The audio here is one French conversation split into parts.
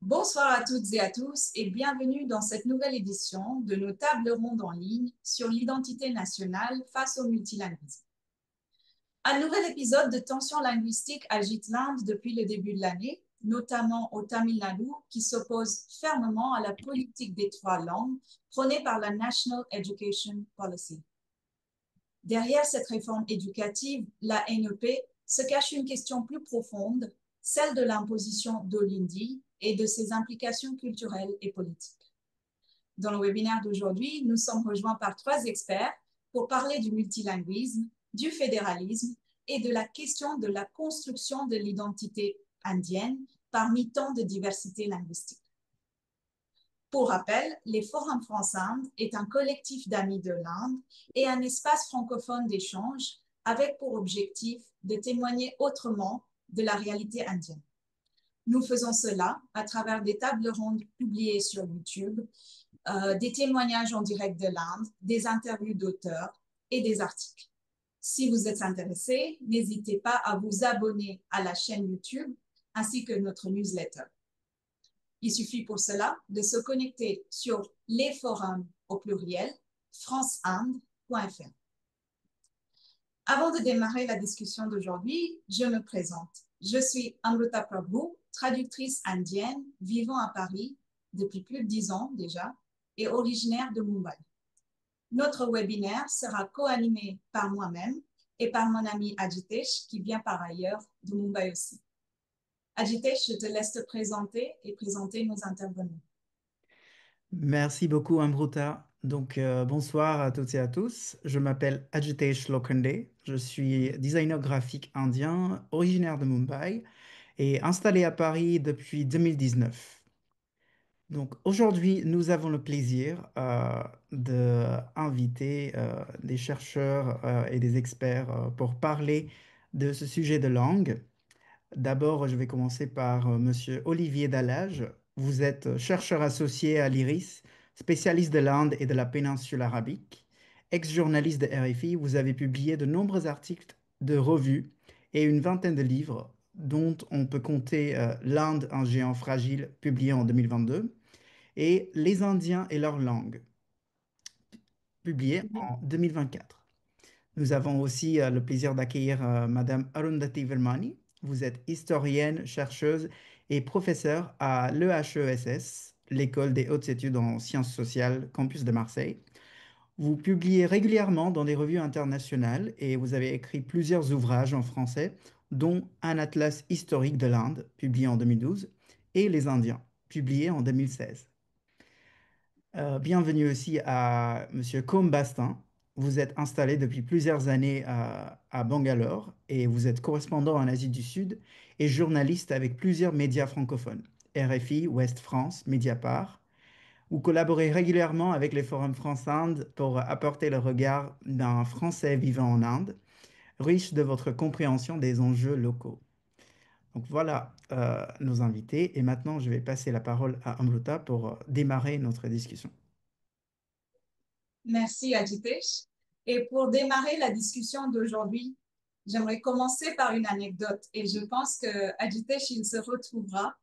Bonsoir à toutes et à tous et bienvenue dans cette nouvelle édition de nos tables rondes en ligne sur l'identité nationale face au multilinguisme. Un nouvel épisode de tension linguistique agite l'Inde depuis le début de l'année, notamment au Tamil Nadu, qui s'oppose fermement à la politique des trois langues prônée par la National Education Policy. Derrière cette réforme éducative, la NEP, se cache une question plus profonde, celle de l'imposition de l'hindi et de ses implications culturelles et politiques. Dans le webinaire d'aujourd'hui, nous sommes rejoints par trois experts pour parler du multilinguisme, du fédéralisme et de la question de la construction de l'identité indienne parmi tant de diversité linguistique. Pour rappel, les Forums France-Inde est un collectif d'amis de l'Inde et un espace francophone d'échange avec pour objectif de témoigner autrement de la réalité indienne. Nous faisons cela à travers des tables rondes publiées sur YouTube, des témoignages en direct de l'Inde, des interviews d'auteurs et des articles. Si vous êtes intéressé, n'hésitez pas à vous abonner à la chaîne YouTube ainsi que notre newsletter. Il suffit pour cela de se connecter sur les forums au pluriel franceinde.fr. Avant de démarrer la discussion d'aujourd'hui, je me présente. Je suis Amruta Prabhu, traductrice indienne vivant à Paris depuis plus de 10 ans déjà et originaire de Mumbai. Notre webinaire sera co-animé par moi-même et par mon ami Ajitesh qui vient par ailleurs de Mumbai aussi. Ajitesh, je te laisse te présenter et présenter nos intervenants. Merci beaucoup, Amruta. Donc, bonsoir à toutes et à tous. Je m'appelle Ajitesh Lokande. Je suis designer graphique indien, originaire de Mumbai et installé à Paris depuis 2019. Donc, aujourd'hui, nous avons le plaisir d'inviter des chercheurs et des experts pour parler de ce sujet de langue. D'abord, je vais commencer par Monsieur Olivier Dallage. Vous êtes chercheur associé à l'IRIS, spécialiste de l'Inde et de la péninsule arabique. Ex-journaliste de RFI, vous avez publié de nombreux articles de revues et une vingtaine de livres, dont on peut compter L'Inde, un géant fragile, publié en 2022, et Les Indiens et leur langue, publié en 2024. Nous avons aussi le plaisir d'accueillir Madame Arundhati Virmani. Vous êtes historienne, chercheuse et professeure à l'EHESS, l'École des hautes études en sciences sociales, campus de Marseille. Vous publiez régulièrement dans des revues internationales et vous avez écrit plusieurs ouvrages en français, dont Un atlas historique de l'Inde, publié en 2012, et Les Indiens, publié en 2016. Bienvenue aussi à Monsieur Combe Bastin. Vous êtes installé depuis plusieurs années à Bangalore et vous êtes correspondant en Asie du Sud et journaliste avec plusieurs médias francophones, RFI, Ouest France, Mediapart. Vous collaborez régulièrement avec les forums France-Inde pour apporter le regard d'un Français vivant en Inde, riche de votre compréhension des enjeux locaux. Donc voilà nos invités et maintenant je vais passer la parole à Amruta pour démarrer notre discussion. Merci Ajitesh. Et pour démarrer la discussion d'aujourd'hui, j'aimerais commencer par une anecdote et je pense que Ajitesh, il se retrouvera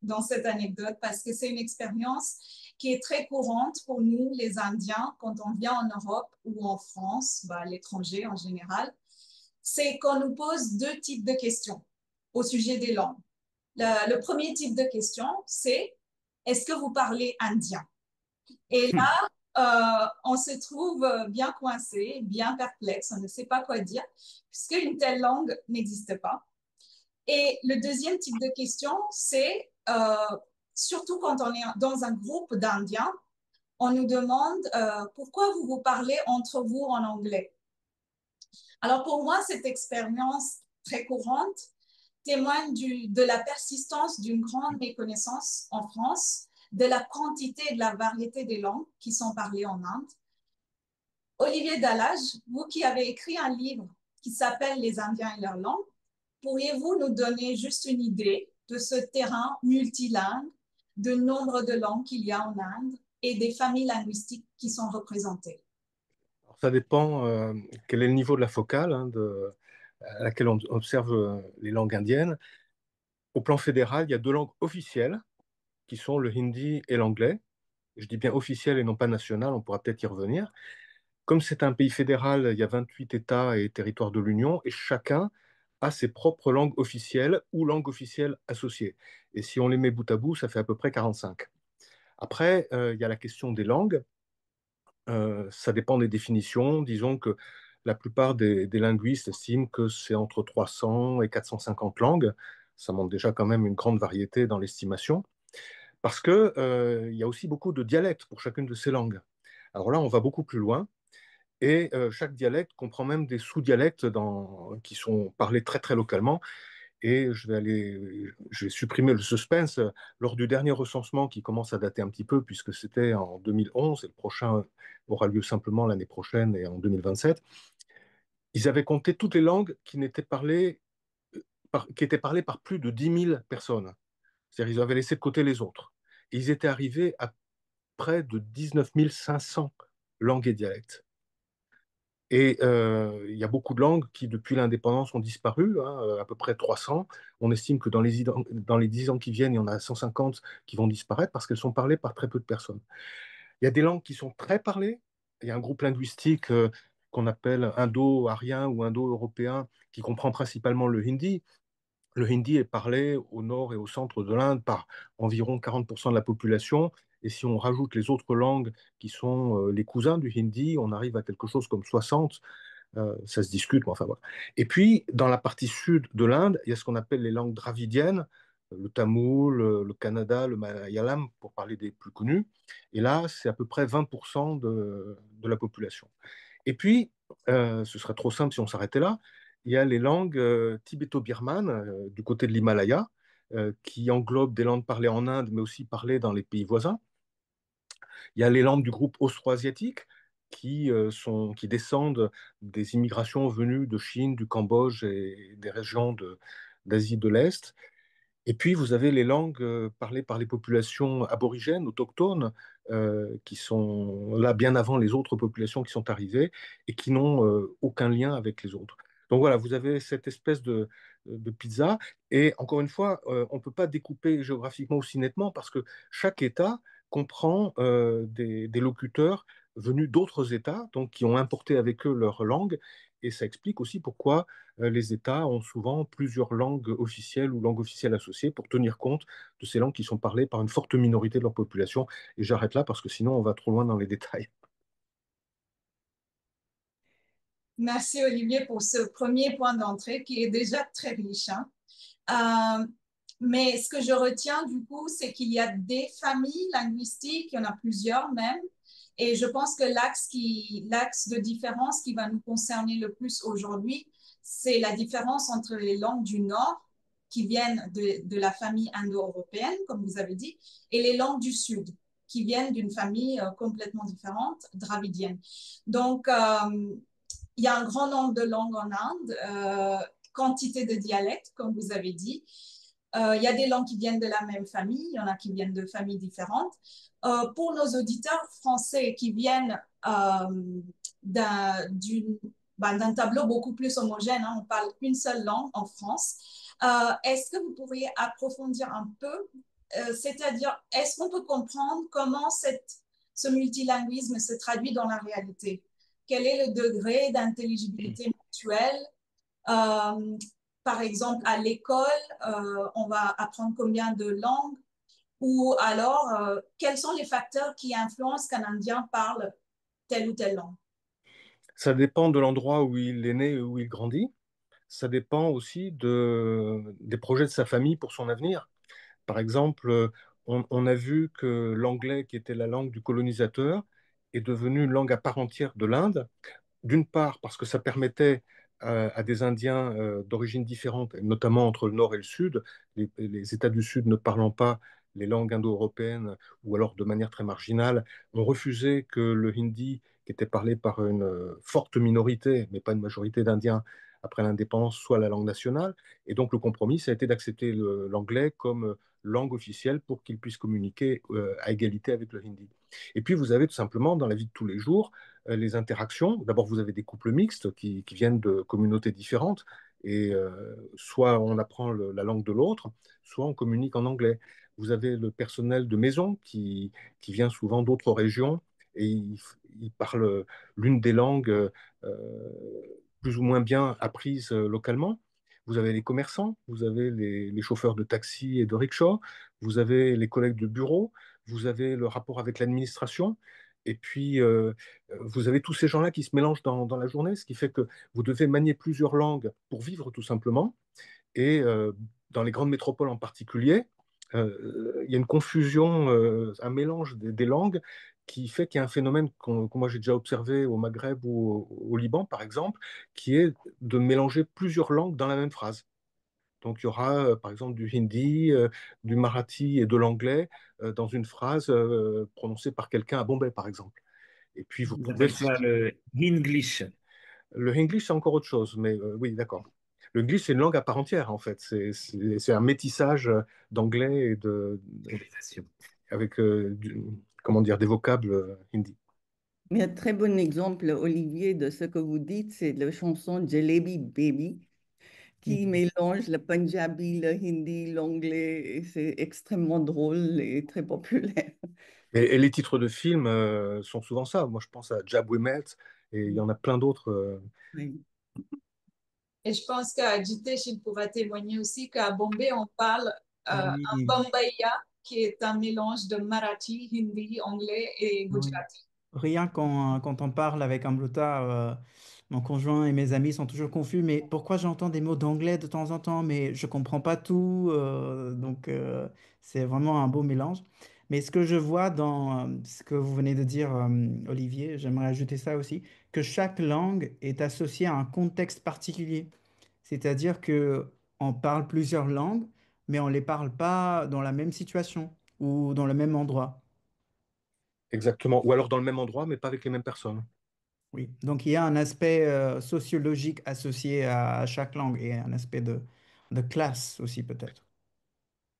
dans cette anecdote parce que c'est une expérience qui est très courante pour nous, les Indiens, quand on vient en Europe ou en France, à l'étranger en général. C'est qu'on nous pose deux types de questions au sujet des langues. Le premier type de question, c'est est-ce que vous parlez indien? Et là, on se trouve bien coincé, bien perplexe, on ne sait pas quoi dire, puisque une telle langue n'existe pas. Et le deuxième type de question, c'est surtout quand on est dans un groupe d'Indiens, on nous demande pourquoi vous vous parlez entre vous en anglais. Alors pour moi, cette expérience très courante témoigne de la persistance d'une grande méconnaissance en France de la quantité et de la variété des langues qui sont parlées en Inde. Olivier Dallage, vous qui avez écrit un livre qui s'appelle Les Indiens et leur langue, pourriez-vous nous donner juste une idée de ce terrain multilingue du nombre de langues qu'il y a en Inde et des familles linguistiques qui sont représentées? Alors, ça dépend quel est le niveau de la focale hein, à laquelle on observe les langues indiennes. Au plan fédéral, il y a deux langues officielles qui sont le hindi et l'anglais. Je dis bien officielles et non pas nationales, on pourra peut-être y revenir. Comme c'est un pays fédéral, il y a 28 États et territoires de l'Union et chacun a ses propres langues officielles ou langues officielles associées. Et si on les met bout à bout, ça fait à peu près 45. Après, il y a la question des langues. Ça dépend des définitions. Disons que la plupart des linguistes estiment que c'est entre 300 et 450 langues. Ça montre déjà quand même une grande variété dans l'estimation. Parce que, il y a aussi beaucoup de dialectes pour chacune de ces langues. Alors là, on va beaucoup plus loin. Et chaque dialecte comprend même des sous-dialectes qui sont parlés très très localement. Et je vais supprimer le suspense. Lors du dernier recensement qui commence à dater un petit peu, puisque c'était en 2011, et le prochain aura lieu simplement l'année prochaine et en 2027, ils avaient compté toutes les langues qui étaient parlées par plus de 10 000 personnes. C'est-à-dire qu'ils avaient laissé de côté les autres. Et ils étaient arrivés à près de 19 500 langues et dialectes. Et il y a beaucoup de langues qui, depuis l'indépendance, ont disparu, hein, à peu près 300. On estime que dans les 10 ans qui viennent, il y en a 150 qui vont disparaître parce qu'elles sont parlées par très peu de personnes. Il y a des langues qui sont très parlées. Il y a un groupe linguistique qu'on appelle indo-arien ou indo-européen qui comprend principalement le hindi. Le hindi est parlé au nord et au centre de l'Inde par environ 40% de la population. Et si on rajoute les autres langues qui sont les cousins du hindi, on arrive à quelque chose comme 60. Ça se discute, mais enfin voilà. Et puis, dans la partie sud de l'Inde, il y a ce qu'on appelle les langues dravidiennes, le tamoul, le kannada, le malayalam, pour parler des plus connus. Et là, c'est à peu près 20% de la population. Et puis, ce serait trop simple si on s'arrêtait là, il y a les langues tibéto-birmanes du côté de l'Himalaya, qui englobent des langues parlées en Inde, mais aussi parlées dans les pays voisins. Il y a les langues du groupe austro-asiatique qui descendent des immigrations venues de Chine, du Cambodge et des régions d'Asie de l'Est. Et puis, vous avez les langues parlées par les populations aborigènes, autochtones, qui sont là bien avant les autres populations qui sont arrivées et qui n'ont aucun lien avec les autres. Donc voilà, vous avez cette espèce de pizza. Et encore une fois, on ne peut pas découper géographiquement aussi nettement parce que chaque État comprend des locuteurs venus d'autres États, donc qui ont importé avec eux leur langue. Et ça explique aussi pourquoi les États ont souvent plusieurs langues officielles ou langues officielles associées pour tenir compte de ces langues qui sont parlées par une forte minorité de leur population. Et j'arrête là parce que sinon on va trop loin dans les détails. Merci Olivier pour ce premier point d'entrée qui est déjà très riche, hein. Euh, mais ce que je retiens du coup, c'est qu'il y a des familles linguistiques, il y en a plusieurs même, et je pense que l'axe de différence qui va nous concerner le plus aujourd'hui, c'est la différence entre les langues du Nord qui viennent de la famille indo-européenne, comme vous avez dit, et les langues du Sud qui viennent d'une famille complètement différente, dravidienne. Donc, il y a un grand nombre de langues en Inde, quantité de dialectes, comme vous avez dit. Il y a des langues qui viennent de la même famille, il y en a qui viennent de familles différentes. Pour nos auditeurs français qui viennent d'un tableau beaucoup plus homogène, hein, on parle une seule langue en France, est-ce que vous pourriez approfondir un peu, c'est-à-dire, est-ce qu'on peut comprendre comment ce multilinguisme se traduit dans la réalité? Quel est le degré d'intelligibilité mutuelle? Euh, Par exemple, à l'école, on va apprendre combien de langues? Ou alors, quels sont les facteurs qui influencent qu'un Indien parle telle ou telle langue? Ça dépend de l'endroit où il est né et où il grandit. Ça dépend aussi des projets de sa famille pour son avenir. Par exemple, on a vu que l'anglais, qui était la langue du colonisateur, est devenu une langue à part entière de l'Inde. D'une part, parce que ça permettait à des Indiens d'origines différentes, notamment entre le nord et le sud, les États du sud ne parlant pas les langues indo-européennes ou alors de manière très marginale, ont refusé que le hindi, qui était parlé par une forte minorité, mais pas une majorité d'Indiens, après l'indépendance, soit la langue nationale. Et donc le compromis, ça a été d'accepter l'anglais comme langue officielle pour qu'ils puissent communiquer à égalité avec le hindi. Et puis vous avez tout simplement dans la vie de tous les jours les interactions. D'abord, vous avez des couples mixtes qui viennent de communautés différentes. Et soit on apprend la langue de l'autre, soit on communique en anglais. Vous avez le personnel de maison qui vient souvent d'autres régions et il parle l'une des langues plus ou moins bien apprises localement. Vous avez les commerçants, vous avez les chauffeurs de taxi et de rickshaw, vous avez les collègues de bureau, vous avez le rapport avec l'administration, et puis vous avez tous ces gens-là qui se mélangent dans la journée, ce qui fait que vous devez manier plusieurs langues pour vivre tout simplement. Et dans les grandes métropoles en particulier, il y a une confusion, un mélange des langues qui fait qu'il y a un phénomène que moi j'ai déjà observé au Maghreb ou au Liban, par exemple, qui est de mélanger plusieurs langues dans la même phrase. Donc il y aura, par exemple, du hindi, du marathi et de l'anglais dans une phrase prononcée par quelqu'un à Bombay, par exemple. Et puis vous Ils pouvez... appellent ça le English. Le English, c'est encore autre chose, mais oui, d'accord. Le English, c'est une langue à part entière, en fait. C'est un métissage d'anglais et avec, comment dire, des vocables hindi. Mais un très bon exemple, Olivier, de ce que vous dites, c'est la chanson Jalebi Baby, qui mélange le punjabi, le hindi, l'anglais, et c'est extrêmement drôle et très populaire. Et les titres de films sont souvent ça. Moi, je pense à Jab We Met, et il y en a plein d'autres. Oui. Et je pense qu'à Jitesh, il pourra témoigner aussi qu'à Bombay, on parle un Oui, Bombaya, qui est un mélange de Marathi, Hindi, anglais et oui. Gujarati. Rien quand on parle avec un blota, mon conjoint et mes amis sont toujours confus. Mais pourquoi j'entends des mots d'anglais de temps en temps, mais je comprends pas tout. C'est vraiment un beau mélange. Mais ce que je vois dans ce que vous venez de dire, Olivier, j'aimerais ajouter ça aussi, que chaque langue est associée à un contexte particulier. C'est-à-dire que on parle plusieurs langues, mais on les parle pas dans la même situation ou dans le même endroit. Exactement. Ou alors dans le même endroit, mais pas avec les mêmes personnes. Oui, donc il y a un aspect sociologique associé à chaque langue et un aspect de classe aussi peut-être.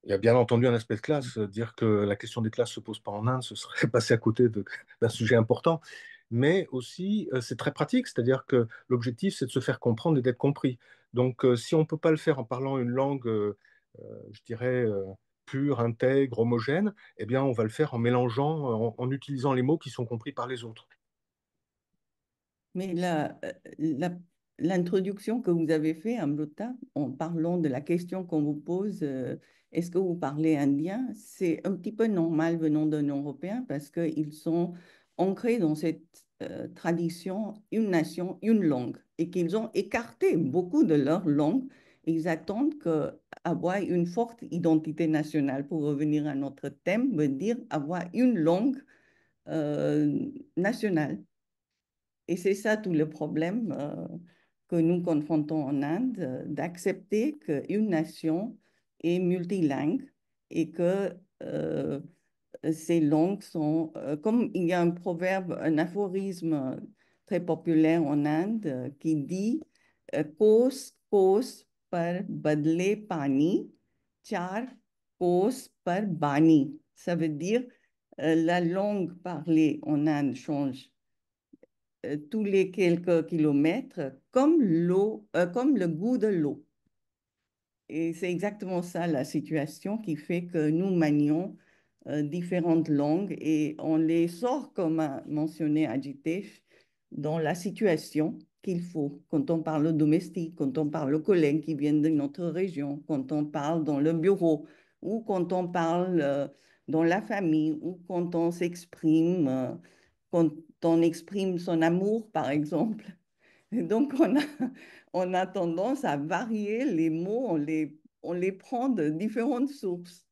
Il y a bien entendu un aspect de classe. Dire que la question des classes se pose pas en Inde, ce serait passer à côté d'un sujet important. Mais aussi, c'est très pratique, c'est-à-dire que l'objectif, c'est de se faire comprendre et d'être compris. Donc, si on ne peut pas le faire en parlant une langue, je dirais, pure, intègre, homogène, eh bien, on va le faire en mélangeant, en utilisant les mots qui sont compris par les autres. Mais l'introduction que vous avez faite, Amrita, en parlant de la question qu'on vous pose, est-ce que vous parlez indien? C'est un petit peu normal venant d'un Européen parce qu'ils sont ancrés dans cette tradition, une nation, une langue, et qu'ils ont écarté beaucoup de leur langue. Ils attendent avoir une forte identité nationale. Pour revenir à notre thème, veut dire avoir une langue nationale. Et c'est ça tout le problème que nous confrontons en Inde, d'accepter qu'une nation est multilingue et que ces langues sont, comme il y a un proverbe, un aphorisme très populaire en Inde qui dit Kos kos par badle pani, char kos par bani. Ça veut dire la langue parlée en Inde change tous les quelques kilomètres, comme l'eau, comme le goût de l'eau. Et c'est exactement ça la situation qui fait que nous manions différentes langues et on les sort, comme a mentionné Ajitesh, dans la situation qu'il faut. Quand on parle au domestique, quand on parle aux collègues qui viennent de notre région, quand on parle dans le bureau ou quand on parle dans la famille ou quand on s'exprime, quand on exprime son amour, par exemple. Et donc, on a tendance à varier les mots, on les prend de différentes sources.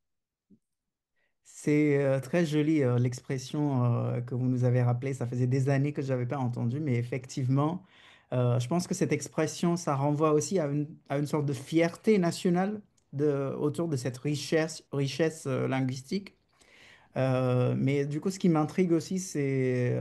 C'est très joli l'expression que vous nous avez rappelée. Ça faisait des années que je n'avais pas entendu, mais effectivement, je pense que cette expression, ça renvoie aussi à une sorte de fierté nationale autour de cette richesse linguistique. Mais du coup, ce qui m'intrigue aussi,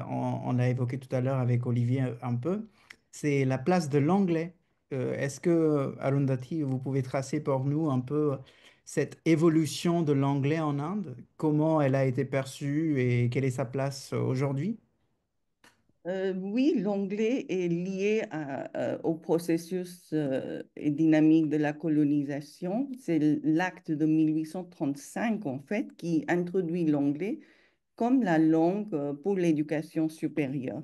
on l'a évoqué tout à l'heure avec Olivier un peu, c'est la place de l'anglais Est-ce que, Arundhati, vous pouvez tracer pour nous un peu cette évolution de l'anglais en Inde? Comment elle a été perçue et quelle est sa place aujourd'hui? Oui, l'anglais est lié au processus et dynamique de la colonisation. C'est l'acte de 1835, en fait, qui introduit l'anglais comme la langue pour l'éducation supérieure.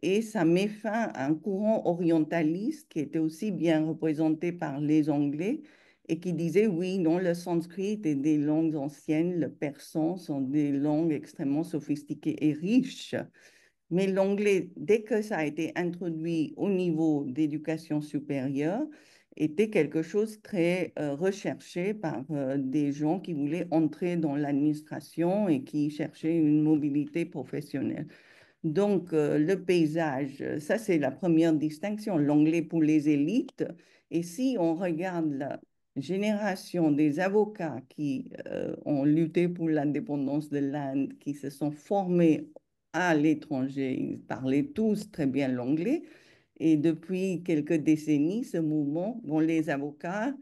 Et ça met fin à un courant orientaliste qui était aussi bien représenté par les Anglais et qui disait, oui, non, le sanskrit et des langues anciennes, le persan sont des langues extrêmement sophistiquées et riches. Mais l'anglais, dès que ça a été introduit au niveau d'éducation supérieure, était quelque chose très recherché par des gens qui voulaient entrer dans l'administration et qui cherchaient une mobilité professionnelle. Donc, le paysage, ça c'est la première distinction, l'anglais pour les élites. Et si on regarde la génération des avocats qui ont lutté pour l'indépendance de l'Inde, qui se sont formés à l'étranger, ils parlaient tous très bien l'anglais. Et depuis quelques décennies, ce mouvement, dont les avocats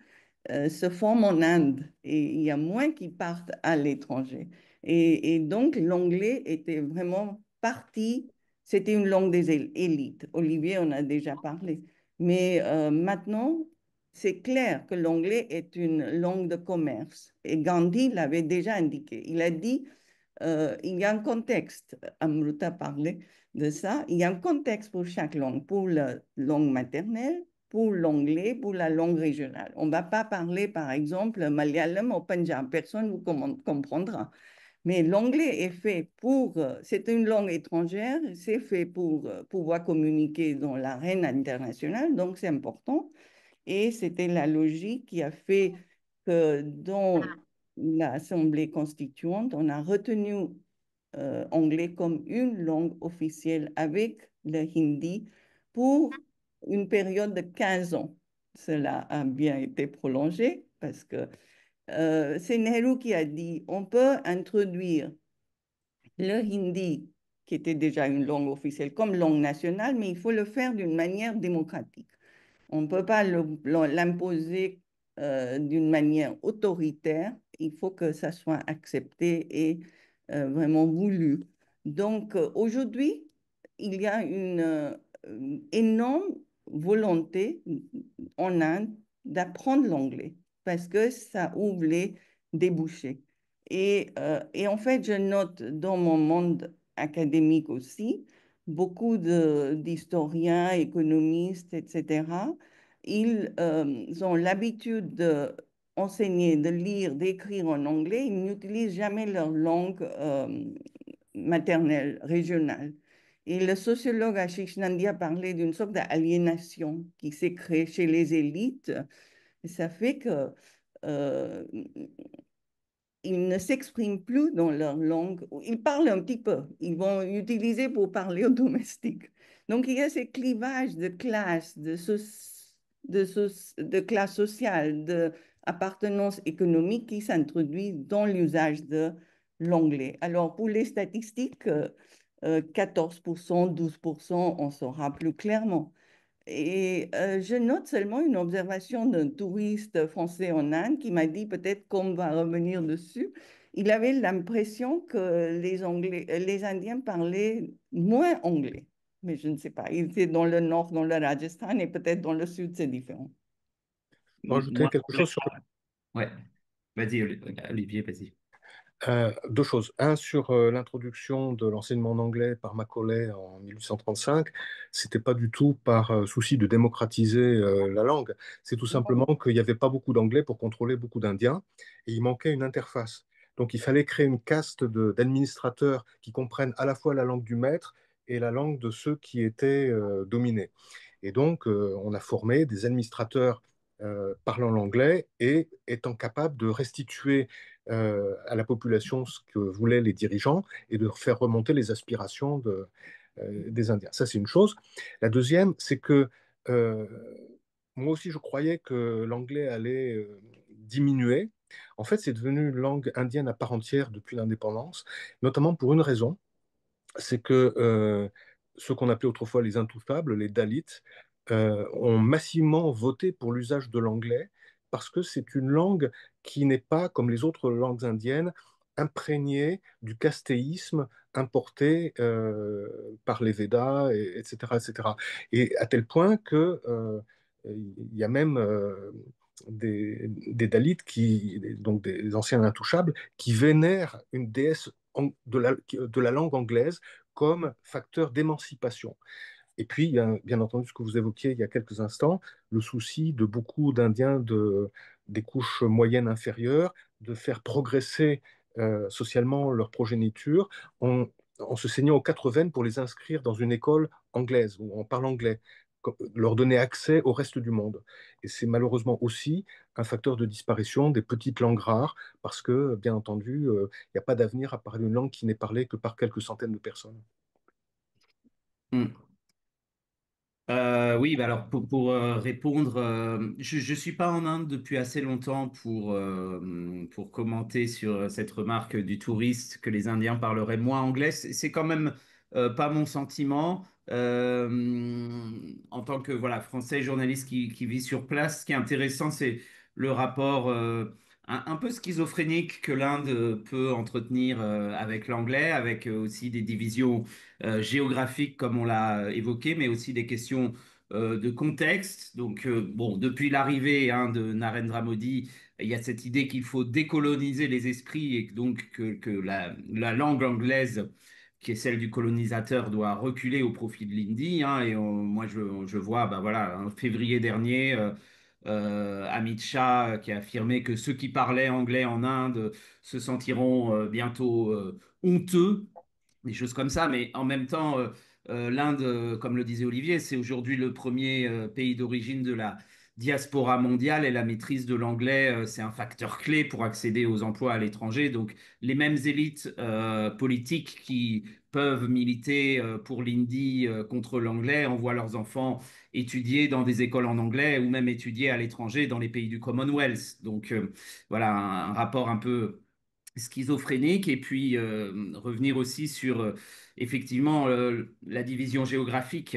se forment en Inde et il y a moins qui partent à l'étranger. Et donc, l'anglais était vraiment parti, c'était une langue des élites. Olivier en a déjà parlé. Mais maintenant, c'est clair que l'anglais est une langue de commerce. Et Gandhi l'avait déjà indiqué. Il a dit, il y a un contexte, Amruta parlait de ça, il y a un contexte pour chaque langue, pour la langue maternelle, pour l'anglais, pour la langue régionale. On ne va pas parler, par exemple, malayalam au Punjab, personne ne vous comprendra. Mais l'anglais est fait pour, c'est une langue étrangère, c'est fait pour pouvoir communiquer dans l'arène internationale, donc c'est important. Et c'était la logique qui a fait que dans l'Assemblée constituante, on a retenu anglais comme une langue officielle avec le hindi pour une période de 15 ans. Cela a bien été prolongé parce que c'est Nehru qui a dit on peut introduire le hindi, qui était déjà une langue officielle, comme langue nationale, mais il faut le faire d'une manière démocratique. On ne peut pas l'imposer d'une manière autoritaire. Il faut que ça soit accepté et vraiment voulu. Donc aujourd'hui, il y a une énorme volonté en Inde d'apprendre l'anglais parce que ça ouvre les débouchés. Et en fait, je note dans mon monde académique aussi, beaucoup d'historiens, économistes, etc., ils ont l'habitude d'enseigner, de lire, d'écrire en anglais. Ils n'utilisent jamais leur langue maternelle, régionale. Et le sociologue Ashish Nandy a parlé d'une sorte d'aliénation qui s'est créée chez les élites. Et ça fait que ils ne s'expriment plus dans leur langue. Ils parlent un petit peu. Ils vont utiliser pour parler aux domestiques. Donc, il y a ces clivages de classe, de classe sociale, d'appartenance économique qui s'introduisent dans l'usage de l'anglais. Alors, pour les statistiques, 14%, 12%, on saura plus clairement. Et je note seulement une observation d'un touriste français en Inde qui m'a dit, peut-être qu'on va revenir dessus, il avait l'impression que les Indiens parlaient moins anglais. Mais je ne sais pas, il était dans le nord, dans le Rajasthan, et peut-être dans le sud, c'est différent. Je peux ajouter quelque chose sur Ouais, vas-y, Olivier, vas-y. deux choses. Un, sur l'introduction de l'enseignement en anglais par Macaulay en 1835, c'était pas du tout par souci de démocratiser la langue. C'est tout simplement qu'il n'y avait pas beaucoup d'anglais pour contrôler beaucoup d'Indiens et il manquait une interface. Donc il fallait créer une caste d'administrateurs qui comprennent à la fois la langue du maître et la langue de ceux qui étaient dominés. Et donc on a formé des administrateurs parlant l'anglais et étant capables de restituer à la population ce que voulaient les dirigeants et de faire remonter les aspirations des Indiens. Ça, c'est une chose. La deuxième, c'est que euh, moi aussi, je croyais que l'anglais allait diminuer. En fait, c'est devenu une langue indienne à part entière depuis l'indépendance, notamment pour une raison, c'est que ceux qu'on appelait autrefois les intouchables, les Dalits, ont massivement voté pour l'usage de l'anglais parce que c'est une langue qui n'est pas, comme les autres langues indiennes, imprégnée du castéisme importé par les Védas, etc., etc. Et à tel point que il y a même des Dalits, donc des anciens intouchables, qui vénèrent une déesse de la langue anglaise comme facteur d'émancipation. Et puis, il y a bien entendu ce que vous évoquiez il y a quelques instants, le souci de beaucoup d'Indiens des couches moyennes inférieures de faire progresser socialement leur progéniture en se saignant aux quatre veines pour les inscrire dans une école anglaise où on parle anglais, leur donner accès au reste du monde. Et c'est malheureusement aussi un facteur de disparition des petites langues rares parce que, bien entendu, il n'y a pas d'avenir à parler une langue qui n'est parlée que par quelques centaines de personnes. Hmm. Oui, bah alors pour répondre, je ne suis pas en Inde depuis assez longtemps pour commenter sur cette remarque du touriste que les Indiens parleraient moins anglais. C'est quand même pas mon sentiment. En tant que voilà, Français journaliste qui vit sur place, ce qui est intéressant, c'est le rapport un peu schizophrénique que l'Inde peut entretenir avec l'anglais, avec aussi des divisions géographiques comme on l'a évoqué, mais aussi des questions de contexte. Donc, bon, depuis l'arrivée de Narendra Modi, il y a cette idée qu'il faut décoloniser les esprits et donc que la langue anglaise, qui est celle du colonisateur, doit reculer au profit de l'hindi. Et moi, je vois, bah voilà, en février dernier, Amit Shah qui a affirmé que ceux qui parlaient anglais en Inde se sentiront bientôt honteux, des choses comme ça. Mais en même temps, l'Inde, comme le disait Olivier, c'est aujourd'hui le premier pays d'origine de la diaspora mondiale et la maîtrise de l'anglais, c'est un facteur clé pour accéder aux emplois à l'étranger. Donc, les mêmes élites politiques qui peuvent militer pour l'hindi contre l'anglais envoient leurs enfants étudier dans des écoles en anglais ou même étudier à l'étranger dans les pays du Commonwealth. Donc, voilà, un rapport un peu schizophrénique et puis revenir aussi sur effectivement la division géographique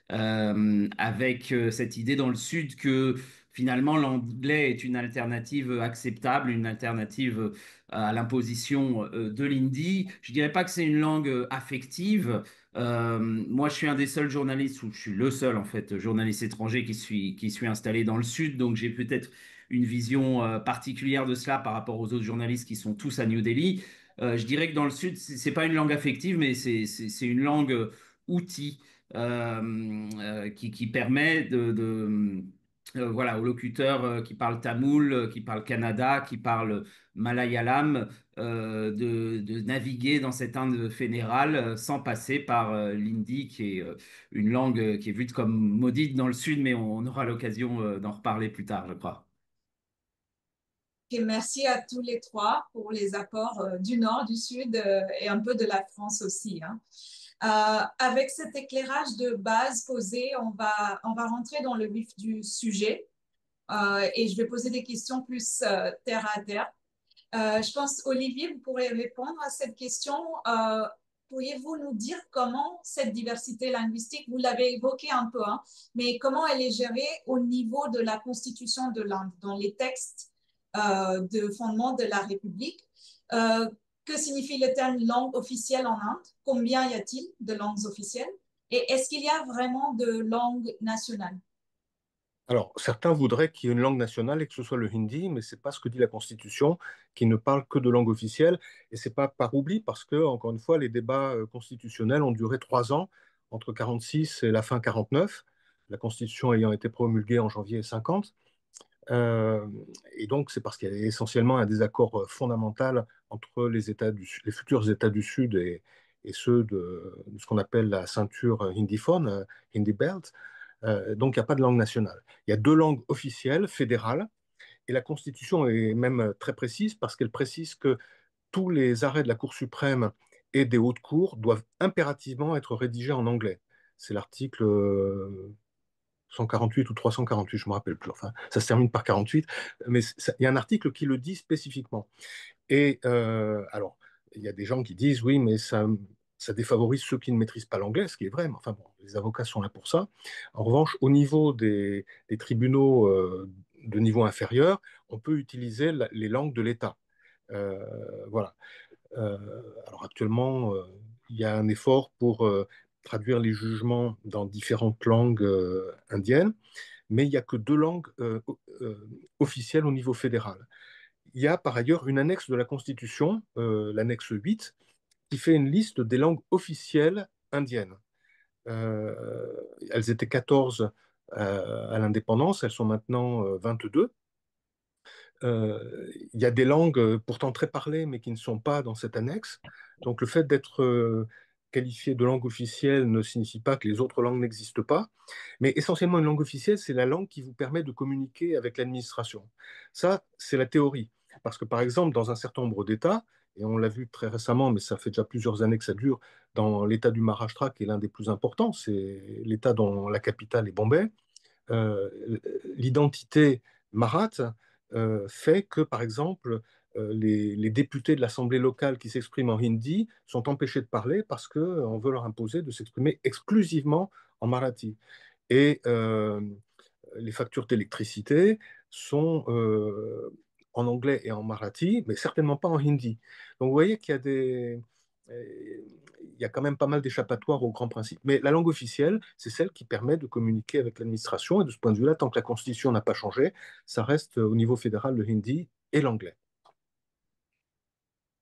avec cette idée dans le sud que finalement l'anglais est une alternative acceptable, une alternative à l'imposition de l'hindi. Je dirais pas que c'est une langue affective. Moi, je suis un des seuls journalistes, ou je suis le seul en fait journaliste étranger qui suis installé dans le sud, donc j'ai peut-être une vision particulière de cela par rapport aux autres journalistes qui sont tous à New Delhi. Je dirais que dans le Sud, c'est pas une langue affective, mais c'est une langue outil qui permet voilà, aux locuteurs qui parlent tamoul, qui parlent kannada, qui parlent malayalam, de naviguer dans cette Inde fédérale sans passer par l'hindi, qui est une langue qui est vue comme maudite dans le Sud, mais on aura l'occasion d'en reparler plus tard, je crois. Et merci à tous les trois pour les apports du Nord, du Sud et un peu de la France aussi, hein. Avec cet éclairage de base posé, on va rentrer dans le vif du sujet et je vais poser des questions plus terre à terre. Je pense, Olivier, vous pourrez répondre à cette question. Pourriez-vous nous dire comment cette diversité linguistique, vous l'avez évoqué un peu, hein, mais comment elle est gérée au niveau de la Constitution de l'Inde, dans les textes de fondement de la République? Euh, que signifie le terme langue officielle en Inde? Combien y a-t-il de langues officielles? Et est-ce qu'il y a vraiment de langues nationales? Alors, certains voudraient qu'il y ait une langue nationale et que ce soit le hindi, mais ce n'est pas ce que dit la Constitution, qui ne parle que de langue officielle. Et ce n'est pas par oubli, parce que, encore une fois, les débats constitutionnels ont duré 3 ans, entre 46 et la fin 49, la Constitution ayant été promulguée en janvier 50. Euh, et donc, c'est parce qu'il y a essentiellement un désaccord fondamental entre les futurs États du Sud et ceux de ce qu'on appelle la ceinture hindiphone, Hindi Belt. Donc, il n'y a pas de langue nationale. Il y a deux langues officielles, fédérales, et la Constitution est même très précise parce qu'elle précise que tous les arrêts de la Cour suprême et des hautes cours doivent impérativement être rédigés en anglais. C'est l'article 148 ou 348, je ne me rappelle plus. Enfin, ça se termine par 48, mais il y a un article qui le dit spécifiquement. Et alors, il y a des gens qui disent oui, mais ça ça défavorise ceux qui ne maîtrisent pas l'anglais, ce qui est vrai, mais enfin bon, les avocats sont là pour ça. En revanche, au niveau des tribunaux de niveau inférieur, on peut utiliser les langues de l'État. Voilà. Euh, alors actuellement, il y a un effort pour traduire les jugements dans différentes langues indiennes, mais il n'y a que deux langues officielles au niveau fédéral. Il y a par ailleurs une annexe de la Constitution, l'annexe 8, qui fait une liste des langues officielles indiennes. Elles étaient 14 à l'indépendance, elles sont maintenant 22. Il y a des langues pourtant très parlées, mais qui ne sont pas dans cette annexe. Donc le fait d'être qualifié de langue officielle ne signifie pas que les autres langues n'existent pas. Mais essentiellement, une langue officielle, c'est la langue qui vous permet de communiquer avec l'administration. Ça, c'est la théorie. Parce que par exemple, dans un certain nombre d'États, et on l'a vu très récemment, mais ça fait déjà plusieurs années que ça dure, dans l'État du Maharashtra, qui est l'un des plus importants, c'est l'État dont la capitale est Bombay, euh, l'identité marath fait que, par exemple, les députés de l'Assemblée locale qui s'expriment en hindi sont empêchés de parler parce qu'on veut leur imposer de s'exprimer exclusivement en marathi. Et les factures d'électricité sont en anglais et en marathi, mais certainement pas en hindi. Donc vous voyez qu'il y a il y a quand même pas mal d'échappatoires aux grands principes. Mais la langue officielle, c'est celle qui permet de communiquer avec l'administration. Et de ce point de vue-là, tant que la Constitution n'a pas changé, ça reste au niveau fédéral le hindi et l'anglais.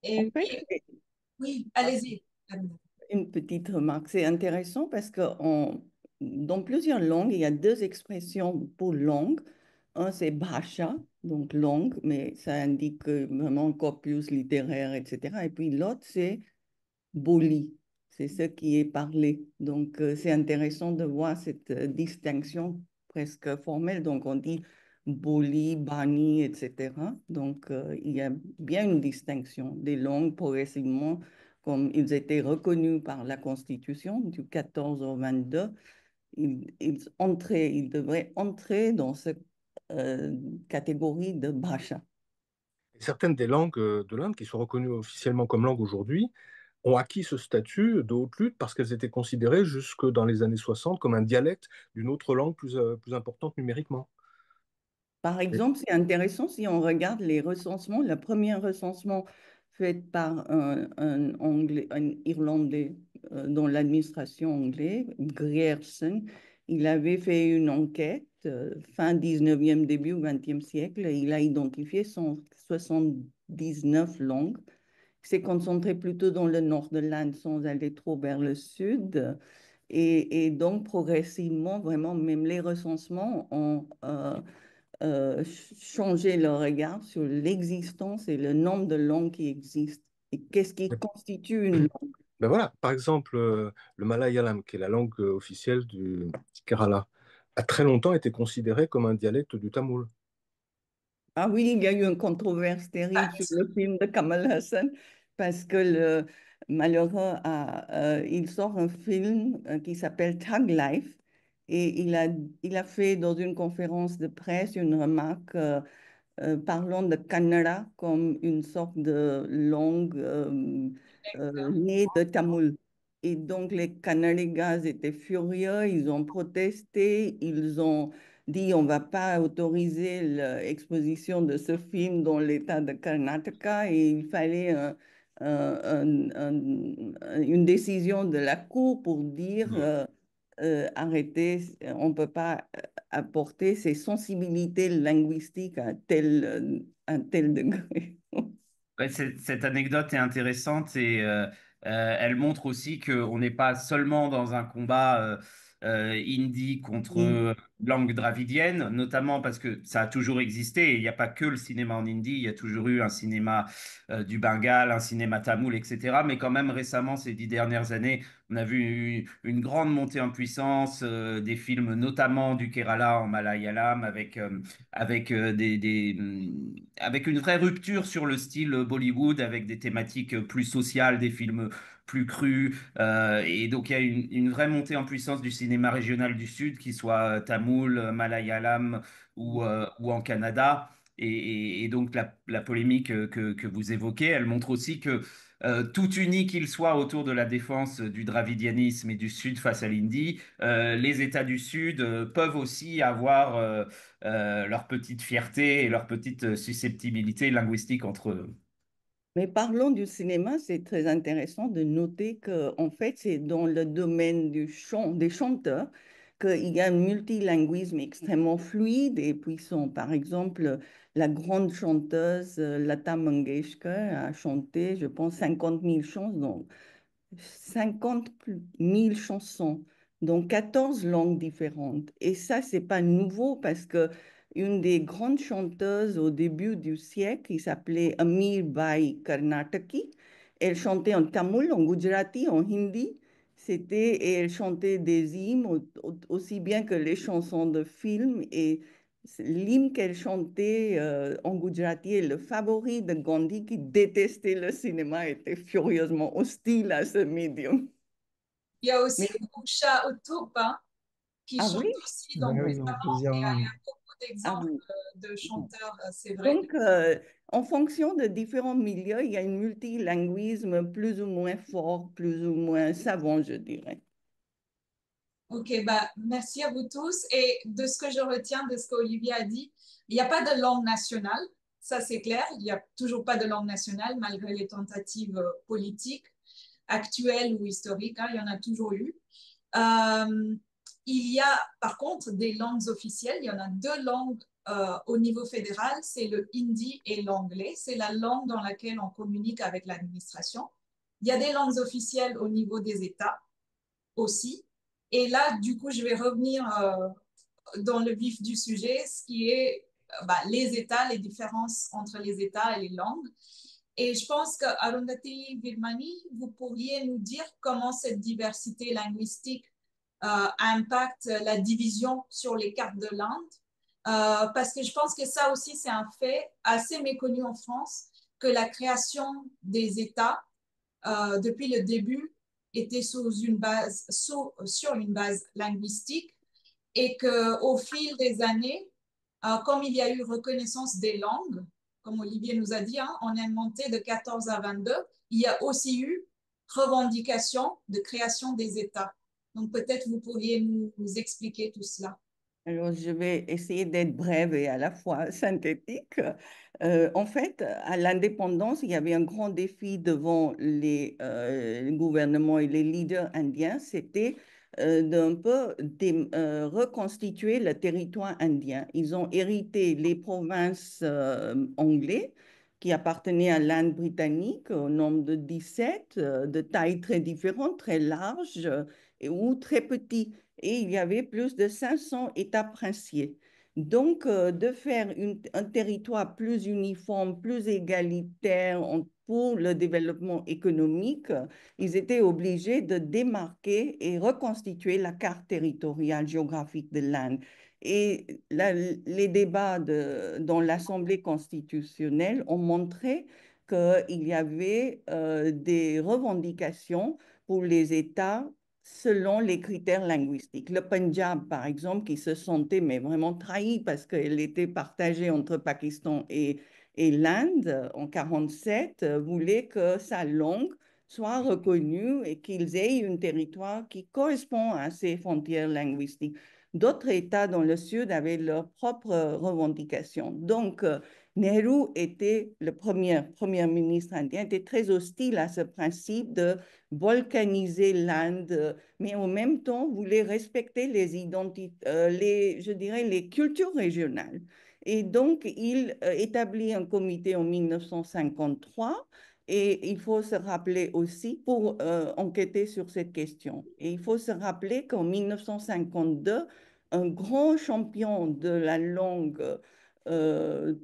En Et fait, puis, oui, allez-y. Amina. une petite remarque. C'est intéressant parce que dans plusieurs langues, il y a deux expressions pour langue. Un, c'est bhasha, donc langue, mais ça indique vraiment corpus littéraire, etc. Et puis l'autre, c'est boli. C'est ce qui est parlé. Donc, c'est intéressant de voir cette distinction presque formelle. Donc, on dit boli, bani, etc. Donc, il y a bien une distinction des langues progressivement, comme ils étaient reconnus par la Constitution du 14 au 22. Ils devraient entrer dans cette catégorie de bhasha. Et certaines des langues de l'Inde qui sont reconnues officiellement comme langues aujourd'hui ont acquis ce statut de haute lutte parce qu'elles étaient considérées jusque dans les années 60 comme un dialecte d'une autre langue plus importante numériquement. Par Et exemple, c'est intéressant si on regarde les recensements. Le premier recensement fait par un Irlandais dans l'administration anglaise, Grierson, il avait fait une enquête fin 19e, début 20e siècle. Et il a identifié 179 langues. Il s'est concentré plutôt dans le nord de l'Inde sans aller trop vers le sud. Et donc, progressivement, vraiment, même les recensements ont changer leur regard sur l'existence et le nombre de langues qui existent et qu'est-ce qui constitue une langue. ben voilà, par exemple, le malayalam, qui est la langue officielle du Kerala, a très longtemps été considéré comme un dialecte du tamoul. Ah oui, il y a eu une controverse terrible sur le film de Kamal Hassan parce que le malheureux il sort un film qui s'appelle Tag Life et il a fait dans une conférence de presse une remarque parlant de Kannada comme une sorte de langue née de tamoul. Et donc les Kannadigas étaient furieux, ils ont protesté, ils ont dit on ne va pas autoriser l'exposition de ce film dans l'État de Karnataka et il fallait une décision de la Cour pour dire arrêtez, on ne peut pas apporter ces sensibilités linguistiques à un tel degré. Ouais, cette anecdote est intéressante et elle montre aussi qu'on n'est pas seulement dans un combat hindi contre Oui. langue dravidienne, notamment parce que ça a toujours existé. Et il n'y a pas que le cinéma en hindi, il y a toujours eu un cinéma du Bengale, un cinéma tamoul, etc. Mais quand même récemment, ces 10 dernières années, on a vu une grande montée en puissance des films, notamment du Kerala en malayalam, avec une vraie rupture sur le style Bollywood, avec des thématiques plus sociales, des films plus crus. Et donc, il y a une vraie montée en puissance du cinéma régional du Sud, qu'il soit tamoul, malayalam ou en Canada. Et donc, la polémique que vous évoquez, elle montre aussi que tout unis qu'ils soient autour de la défense du dravidianisme et du Sud face à l'Indie, les États du Sud peuvent aussi avoir leur petite fierté et leur petite susceptibilité linguistique entre eux. Mais parlons du cinéma, c'est très intéressant de noter que, en fait, c'est dans le domaine du chant, des chanteurs, qu'il y a un multilinguisme extrêmement fluide et puissant. Par exemple, la grande chanteuse Lata Mangeshkar a chanté, je pense, 50 000 chansons, 50 000 chansons dans 14 langues différentes. Et ça, c'est pas nouveau parce que une des grandes chanteuses au début du siècle, qui s'appelait Amir Bai Karnataki, elle chantait en tamoul, en gujarati, en hindi. Et elle chantait des hymnes aussi bien que les chansons de films. Et l'hymne qu'elle chantait en gujarati est le favori de Gandhi, qui détestait le cinéma, était furieusement hostile à ce médium. Il y a aussi Mais, Usha Uthup hein, qui ah chante oui, aussi dans Oui, oui, plusieurs dans langues. plusieurs Et il y langues. a beaucoup ah d'exemples oui. de chanteurs, c'est vrai. Donc, en fonction de différents milieux, il y a un multilinguisme plus ou moins fort, plus ou moins savant, je dirais. Ok, bah, merci à vous tous. Et de ce que je retiens de ce qu'Olivier a dit, il n'y a pas de langue nationale, ça c'est clair. Il n'y a toujours pas de langue nationale malgré les tentatives politiques actuelles ou historiques. Hein, il y en a toujours eu. Euh, il y a par contre des langues officielles. Il y en a deux langues au niveau fédéral, c'est le hindi et l'anglais. C'est la langue dans laquelle on communique avec l'administration. Il y a des langues officielles au niveau des États aussi. Et là, du coup, je vais revenir dans le vif du sujet, ce qui est les États, les différences entre les États et les langues. Et je pense que Arundhati Virmani, vous pourriez nous dire comment cette diversité linguistique impacte la division sur les cartes de l'Inde. Parce que je pense que ça aussi, c'est un fait assez méconnu en France, que la création des États, depuis le début, était sur une base linguistique et qu'au fil des années, comme il y a eu reconnaissance des langues, comme Olivier nous a dit, hein, on a monté de 14 à 22, il y a aussi eu revendication de création des États. Donc peut-être vous pourriez nous expliquer tout cela. Alors, je vais essayer d'être brève et à la fois synthétique. En fait, à l'indépendance, il y avait un grand défi devant les gouvernements et les leaders indiens, c'était d'un peu reconstituer le territoire indien. Ils ont hérité les provinces anglaises qui appartenaient à l'Inde britannique, au nombre de 17, de tailles très différentes, très larges ou très petits et il y avait plus de 500 États princiers. Donc, de faire un territoire plus uniforme, plus égalitaire pour le développement économique, ils étaient obligés de démarquer et reconstituer la carte territoriale géographique de l'Inde. Et les débats dans l'Assemblée constitutionnelle ont montré qu'il y avait des revendications pour les États selon les critères linguistiques. Le Punjab, par exemple, qui se sentait mais vraiment trahi parce qu'elle était partagée entre Pakistan et l'Inde en 47, voulait que sa langue soit reconnue et qu'ils aient un territoire qui correspond à ces frontières linguistiques. D'autres États dans le Sud avaient leurs propres revendications. Donc, Nehru était le premier ministre indien, était très hostile à ce principe de volcaniser l'Inde, mais en même temps voulait respecter les identités, je dirais, les cultures régionales. Et donc, il établit un comité en 1953 et il faut se rappeler aussi pour enquêter sur cette question. Et il faut se rappeler qu'en 1952, un grand champion de la langue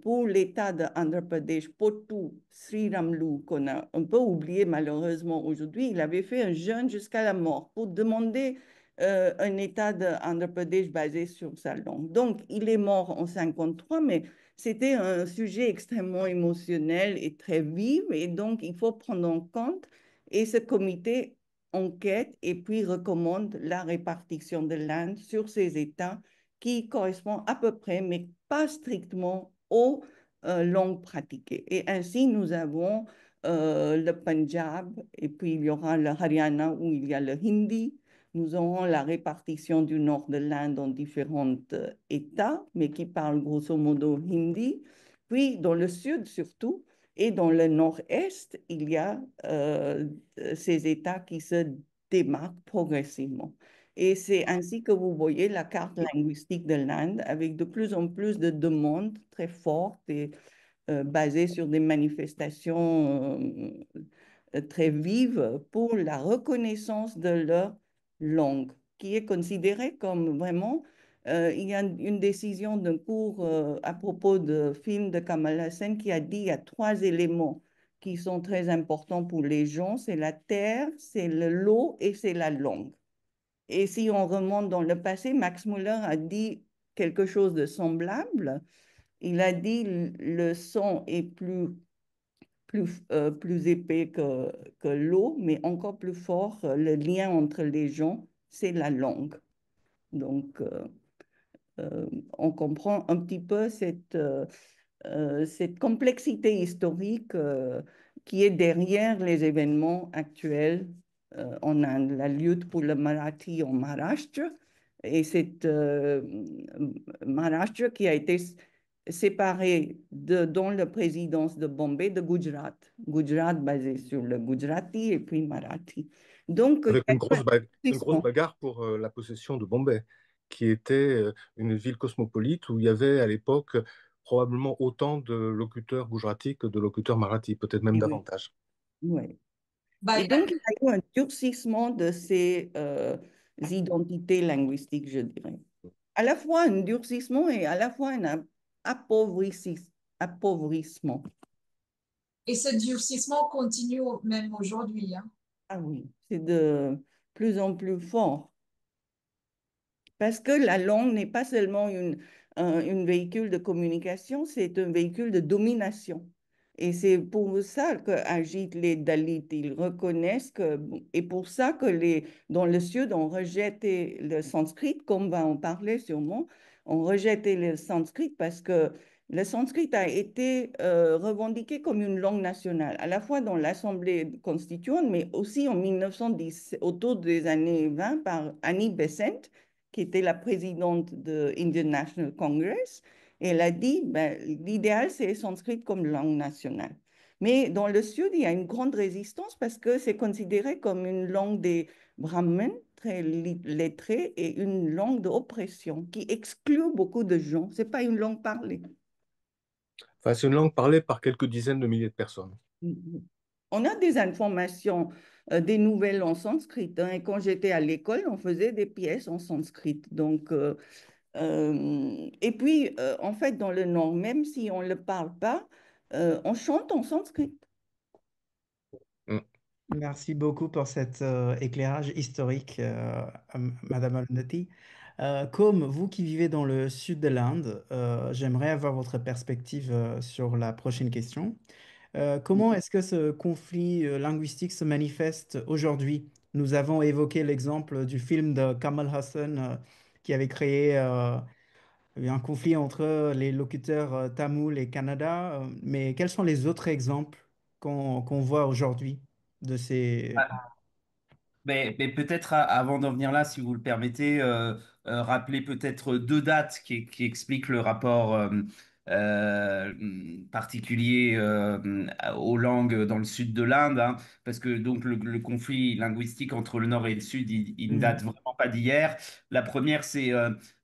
pour l'État de Andhra Pradesh, Pottu Sriramlu, qu'on a un peu oublié malheureusement aujourd'hui, il avait fait un jeûne jusqu'à la mort pour demander un État de Andhra Pradesh basé sur sa langue. Donc, il est mort en 1953, mais c'était un sujet extrêmement émotionnel et très vif, et donc il faut prendre en compte. Et ce comité enquête et puis recommande la répartition de l'Inde sur ces États qui correspond à peu près, mais pas strictement aux langues pratiquées. Et ainsi, nous avons le Punjab, et puis il y aura le Haryana où il y a le hindi. Nous aurons la répartition du nord de l'Inde en différents États, mais qui parlent grosso modo hindi. Puis dans le sud surtout, et dans le nord-est, il y a ces États qui se démarquent progressivement. Et c'est ainsi que vous voyez la carte linguistique de l'Inde avec de plus en plus de demandes très fortes et basées sur des manifestations très vives pour la reconnaissance de leur langue, qui est considérée comme vraiment, il y a une décision d'un cours à propos de film de Kamal Hassan qui a dit il y a trois éléments qui sont très importants pour les gens, c'est la terre, c'est l'eau et c'est la langue. Et si on remonte dans le passé, Max Muller a dit quelque chose de semblable. Il a dit le son est plus épais que l'eau, mais encore plus fort, le lien entre les gens, c'est la langue. Donc, on comprend un petit peu cette complexité historique qui est derrière les événements actuels en Inde, la lutte pour le Marathi en Maharashtra et cette Maharashtra qui a été séparée dans la présidence de Bombay de Gujarat. Gujarat basé sur le Gujarati et puis Marathi. Donc, il Avec y a une grosse bagarre pour la possession de Bombay, qui était une ville cosmopolite où il y avait à l'époque probablement autant de locuteurs gujaratis que de locuteurs marathis, peut-être même oui, davantage. oui. Bah, Et donc, il y a eu un durcissement de ces identités linguistiques, je dirais. À la fois un durcissement et à la fois un appauvrissement. et ce durcissement continue même aujourd'hui, hein. Ah oui, c'est de plus en plus fort. Parce que la langue n'est pas seulement une véhicule de communication, c'est un véhicule de domination. Et c'est pour ça qu'agitent les Dalits. Ils reconnaissent que, et pour ça que dans le Sud, on rejetait le sanskrit, comme va en parler sûrement, on rejetait le sanskrit parce que le sanskrit a été revendiqué comme une langue nationale, à la fois dans l'Assemblée constituante, mais aussi en 1910, autour des années 20, par Annie Besant, qui était la présidente de Indian National Congress. Et elle a dit, ben, l'idéal, c'est le sanskrit comme langue nationale. Mais dans le Sud, il y a une grande résistance parce que c'est considéré comme une langue des brahmins, très lettrés, et une langue d'oppression qui exclut beaucoup de gens. Ce n'est pas une langue parlée. Enfin, c'est une langue parlée par quelques dizaines de milliers de personnes. On a des informations, des nouvelles en sanskrit, hein, et quand j'étais à l'école, on faisait des pièces en sanskrit. Donc, et puis, en fait, dans le Nord, même si on ne le parle pas, on chante en sanskrit. Mm. Merci beaucoup pour cet éclairage historique, Madame Al-Nati. Comme vous qui vivez dans le sud de l'Inde, j'aimerais avoir votre perspective sur la prochaine question. Comment est-ce que ce conflit linguistique se manifeste aujourd'hui? Nous avons évoqué l'exemple du film de Kamal Hassan qui avait créé un conflit entre les locuteurs tamouls et Kannada, mais quels sont les autres exemples qu'on voit aujourd'hui de ces... Mais peut-être avant d'en venir là, si vous le permettez, rappeler peut-être deux dates qui expliquent le rapport particulier aux langues dans le sud de l'Inde, hein, parce que donc le conflit linguistique entre le nord et le sud, il ne date Mhm. vraiment pas d'hier. La première, c'est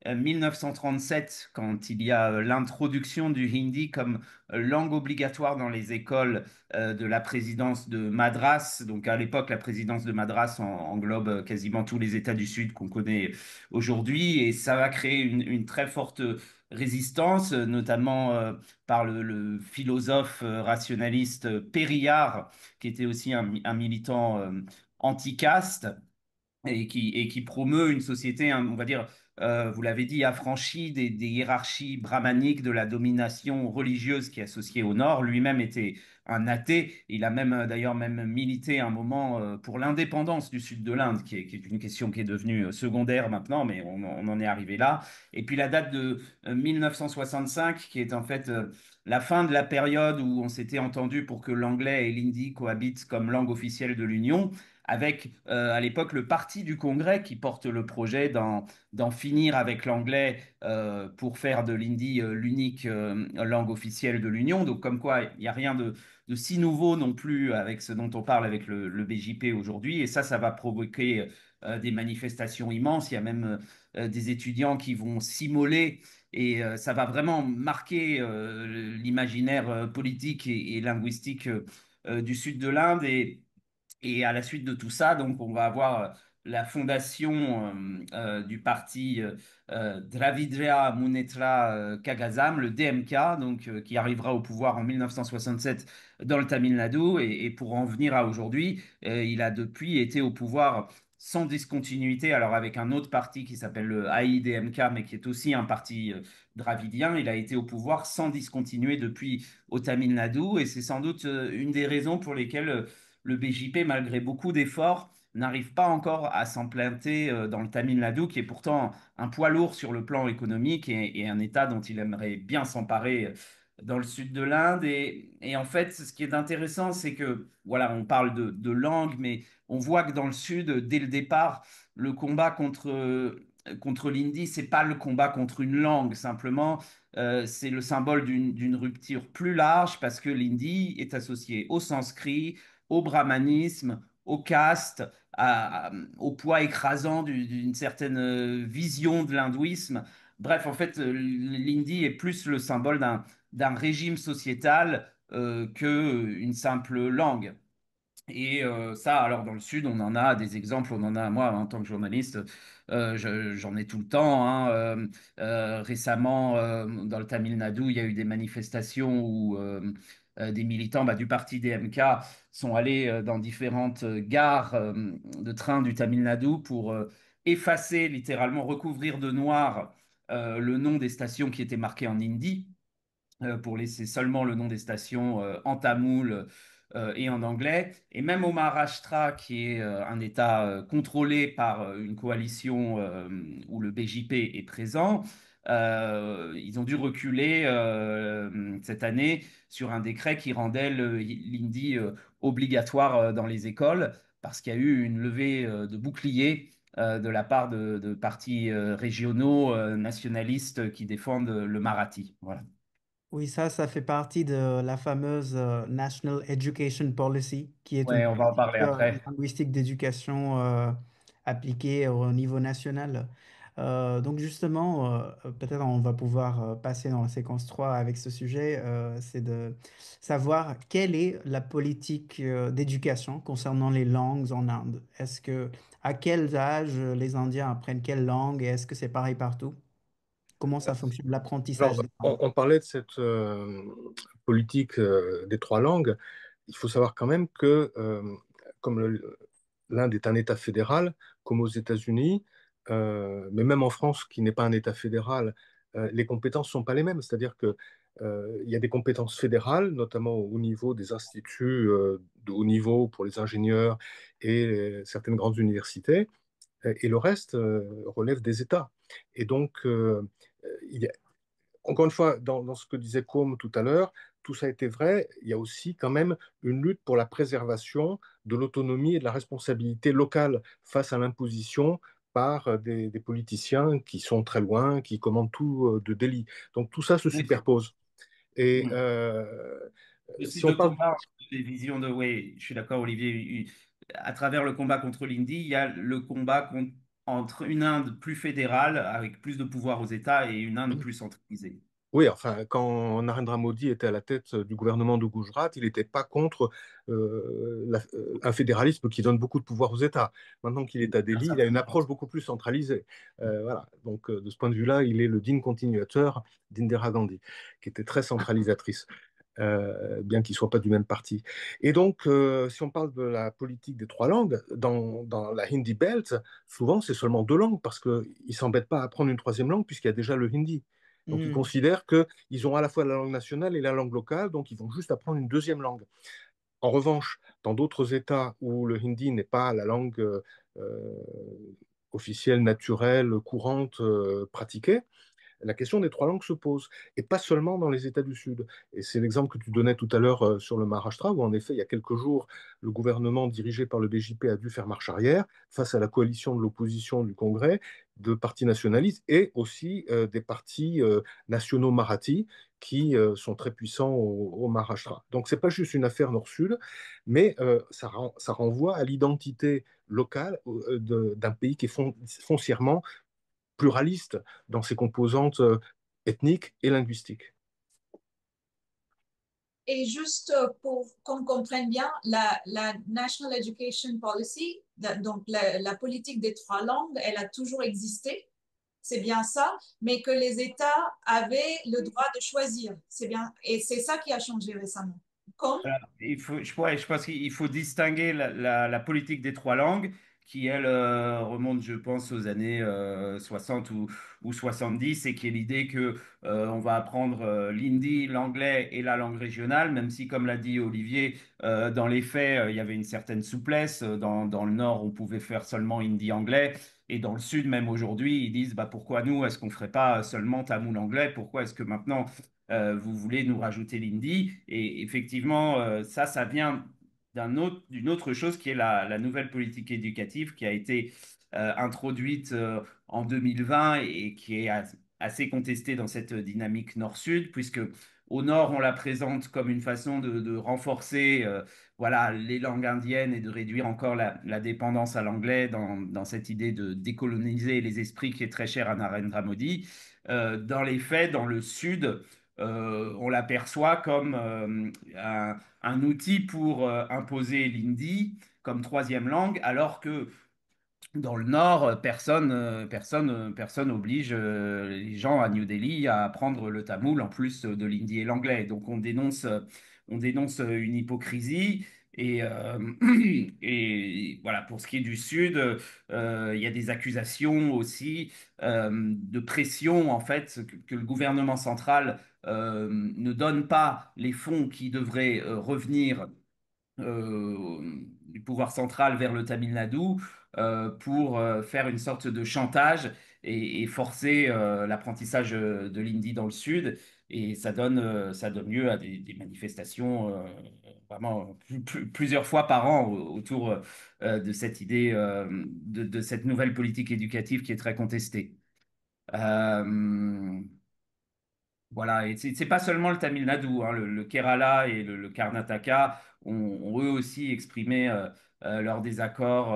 1937, quand il y a l'introduction du hindi comme langue obligatoire dans les écoles de la présidence de Madras. Donc à l'époque, la présidence de Madras englobe quasiment tous les États du Sud qu'on connaît aujourd'hui, et ça va créer une très forte résistance, notamment par le philosophe rationaliste Périllard, qui était aussi un militant anti-caste et qui promeut une société, hein, on va dire, vous l'avez dit, affranchie des hiérarchies brahmaniques, de la domination religieuse qui est associée au Nord. Lui-même était un athée. Il a même, d'ailleurs, même milité un moment pour l'indépendance du sud de l'Inde, qui est une question qui est devenue secondaire maintenant, mais on en est arrivé là. Et puis la date de 1965, qui est en fait la fin de la période où on s'était entendu pour que l'anglais et l'hindi cohabitent comme langue officielle de l'Union, avec à l'époque le parti du Congrès qui porte le projet d'en finir avec l'anglais pour faire de l'hindi l'unique langue officielle de l'Union. Donc comme quoi, il n'y a rien de si nouveau non plus avec ce dont on parle avec le BJP aujourd'hui. Et ça va provoquer des manifestations immenses. Il y a même des étudiants qui vont s'immoler et ça va vraiment marquer l'imaginaire politique et linguistique du sud de l'Inde. Et à la suite de tout ça, donc, on va avoir la fondation du parti Dravidya Munnetra Kagazam, le DMK, donc, qui arrivera au pouvoir en 1967 dans le Tamil Nadu. Et pour en venir à aujourd'hui, il a depuis été au pouvoir sans discontinuité, alors avec un autre parti qui s'appelle le AIDMK, mais qui est aussi un parti dravidien. Il a été au pouvoir sans discontinuer depuis au Tamil Nadu. Et c'est sans doute une des raisons pour lesquelles le BJP, malgré beaucoup d'efforts, n'arrive pas encore à s'implanter dans le Tamil Nadu, qui est pourtant un poids lourd sur le plan économique et un État dont il aimerait bien s'emparer dans le sud de l'Inde. Et en fait, ce qui est intéressant, c'est que, voilà, on parle de langue, mais on voit que dans le sud, dès le départ, le combat contre l'hindi, c'est pas le combat contre une langue, simplement, c'est le symbole d'une rupture plus large parce que l'hindi est associé au sanskrit, au brahmanisme, au caste, au poids écrasant d'une certaine vision de l'hindouisme. Bref, en fait, l'hindi est plus le symbole d'un régime sociétal qu'une simple langue. Et ça, alors dans le Sud, on en a des exemples, on en a, moi, en tant que journaliste, j'en ai tout le temps, hein. Récemment, dans le Tamil Nadu, il y a eu des manifestations où des militants du parti DMK sont allés dans différentes gares de train du Tamil Nadu pour effacer, littéralement recouvrir de noir le nom des stations qui étaient marquées en hindi pour laisser seulement le nom des stations en tamoul et en anglais. Et même au Maharashtra, qui est un État contrôlé par une coalition où le BJP est présent, ils ont dû reculer cette année sur un décret qui rendait l'hindi obligatoire dans les écoles parce qu'il y a eu une levée de boucliers de la part de partis régionaux nationalistes qui défendent le marathi. Voilà. Oui, ça fait partie de la fameuse National Education Policy, qui est une Ouais, on va en politique parler après. linguistique d'éducation appliquée au niveau national. Donc justement, peut-être on va pouvoir passer dans la séquence 3 avec ce sujet, c'est de savoir quelle est la politique d'éducation concernant les langues en Inde. À quel âge les Indiens apprennent quelle langue et est-ce que c'est pareil partout? Comment ça fonctionne, l'apprentissage Alors, des langues? on parlait de cette politique des trois langues. Il faut savoir quand même que, comme l'Inde est un État fédéral, comme aux États-Unis, mais même en France, qui n'est pas un État fédéral, les compétences ne sont pas les mêmes. C'est-à-dire que, il y a des compétences fédérales, notamment au niveau des instituts de haut niveau pour les ingénieurs et certaines grandes universités, et le reste relève des États. Et donc, il y a encore une fois, dans ce que disait Côme tout à l'heure, tout ça était vrai. Il y a aussi quand même une lutte pour la préservation de l'autonomie et de la responsabilité locale face à l'imposition par des politiciens qui sont très loin, qui commandent tout de délit. Donc tout ça se Oui, superpose. Et mm. Aussi si on deux parle combats, des visions de. Oui, je suis d'accord, Olivier. À travers le combat contre l'Indie, il y a le combat entre une Inde plus fédérale, avec plus de pouvoir aux États, et une Inde plus centralisée. Oui, enfin, quand Narendra Modi était à la tête du gouvernement de Gujarat, il n'était pas contre un fédéralisme qui donne beaucoup de pouvoir aux États. Maintenant qu'il est à Ah, Delhi, il a une certainement. approche beaucoup plus centralisée. Voilà. Donc, de ce point de vue-là, il est le digne continuateur d'Indira Gandhi, qui était très centralisatrice, bien qu'il ne soit pas du même parti. Et donc, si on parle de la politique des trois langues, dans la Hindi Belt, souvent, c'est seulement deux langues, parce qu'ils ne s'embêtent pas à apprendre une troisième langue, puisqu'il y a déjà le hindi. Donc, ils Hmm. considèrent qu'ils ont à la fois la langue nationale et la langue locale, donc ils vont juste apprendre une deuxième langue. En revanche, dans d'autres États où le hindi n'est pas la langue officielle, naturelle, courante, pratiquée, la question des trois langues se pose, et pas seulement dans les États du Sud. Et c'est l'exemple que tu donnais tout à l'heure sur le Maharashtra, où en effet, il y a quelques jours, le gouvernement dirigé par le BJP a dû faire marche arrière face à la coalition de l'opposition du Congrès, de partis nationalistes et aussi des partis nationaux marathis qui sont très puissants au Maharashtra. Donc, ce n'est pas juste une affaire nord-sud, mais ça renvoie à l'identité locale d'un pays qui est foncièrement pluraliste dans ses composantes ethniques et linguistiques. Et juste pour qu'on comprenne bien, la National Education Policy, donc la politique des trois langues, elle a toujours existé, c'est bien ça, mais que les États avaient le droit de choisir, c'est bien, et c'est ça qui a changé récemment. Comme Je pense qu'il faut distinguer la politique des trois langues, qui, elle, remonte, je pense, aux années 60 ou 70, et qui est l'idée que on va apprendre l'hindi, l'anglais et la langue régionale, même si, comme l'a dit Olivier, dans les faits, il y avait une certaine souplesse. Dans le Nord, on pouvait faire seulement hindi-anglais. Et dans le Sud, même aujourd'hui, ils disent bah, pourquoi nous, est-ce qu'on ne ferait pas seulement tamoul-anglais? Pourquoi est-ce que maintenant vous voulez nous rajouter l'Indie? Et effectivement, ça vient d'une autre chose qui est la nouvelle politique éducative qui a été introduite en 2020 et qui est assez contestée dans cette dynamique nord-sud, puisque au nord, on la présente comme une façon de renforcer voilà, les langues indiennes et de réduire encore la dépendance à l'anglais dans cette idée de décoloniser les esprits qui est très chère à Narendra Modi. Dans les faits, dans le sud, on l'aperçoit comme un outil pour imposer l'hindi comme troisième langue, alors que dans le Nord, personne oblige les gens à New Delhi à apprendre le tamoul en plus de l'hindi et l'anglais. Donc on dénonce une hypocrisie. Et voilà, pour ce qui est du Sud, il y a des accusations aussi de pression, en fait, que le gouvernement central ne donne pas les fonds qui devraient revenir du pouvoir central vers le Tamil Nadu pour faire une sorte de chantage et forcer l'apprentissage de l'hindi dans le sud. Et ça donne lieu à des manifestations vraiment plusieurs fois par an autour de cette idée, de cette nouvelle politique éducative qui est très contestée. Euh, voilà, et c'est pas seulement le Tamil Nadu, hein, le Kerala et le Karnataka ont eux aussi exprimé leur désaccord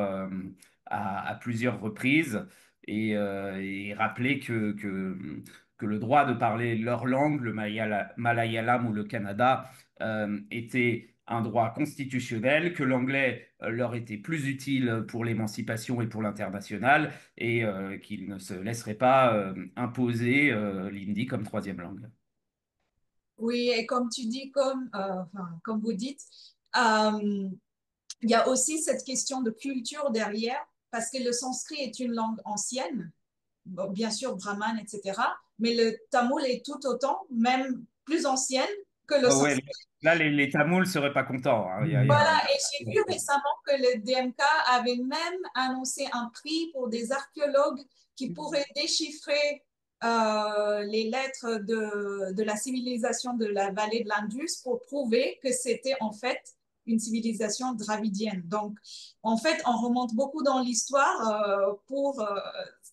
à plusieurs reprises et rappelé que le droit de parler leur langue, le Malayalam ou le Kannada, était un droit constitutionnel, que l'anglais leur était plus utile pour l'émancipation et pour l'international, et qu'ils ne se laisseraient pas imposer l'hindi comme troisième langue. oui, et comme tu dis, enfin, comme vous dites, euh, il y a aussi cette question de culture derrière, parce que le sanskrit est une langue ancienne, bon, bien sûr brahman, etc. Mais le tamoul est tout autant, même plus ancienne que le Oh ouais, sanskrit. là, les Tamouls seraient pas contents, hein. Voilà, et j'ai vu récemment que le DMK avait même annoncé un prix pour des archéologues qui pourraient déchiffrer les lettres de la civilisation de la vallée de l'Indus pour prouver que c'était en fait une civilisation dravidienne. Donc, en fait, on remonte beaucoup dans l'histoire pour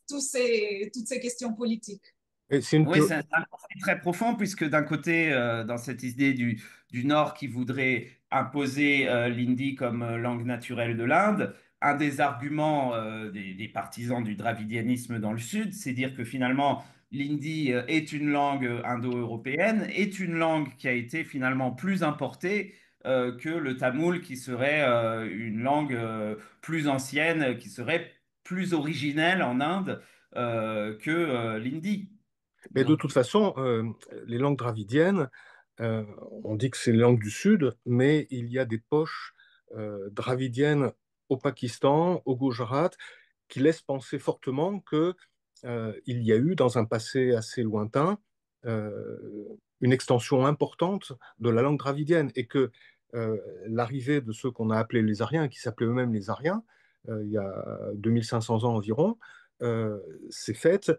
toutes ces questions politiques. Et c'est une Oui, c'est un conflit très profond, puisque d'un côté, dans cette idée du Nord qui voudrait imposer l'hindi comme langue naturelle de l'Inde, un des arguments des partisans du dravidianisme dans le Sud, c'est dire que finalement, l'hindi est une langue indo-européenne, est une langue qui a été finalement plus importée que le tamoul, qui serait une langue plus ancienne, qui serait plus originelle en Inde que l'hindi. Mais de Donc, toute façon, les langues dravidiennes, euh, on dit que c'est les langues du Sud, mais il y a des poches dravidiennes au Pakistan, au Gujarat, qui laissent penser fortement que il y a eu, dans un passé assez lointain, euh, une extension importante de la langue dravidienne et que l'arrivée de ceux qu'on a appelés les Aryens, qui s'appelaient eux-mêmes les Aryens, il y a 2500 ans environ, s'est faite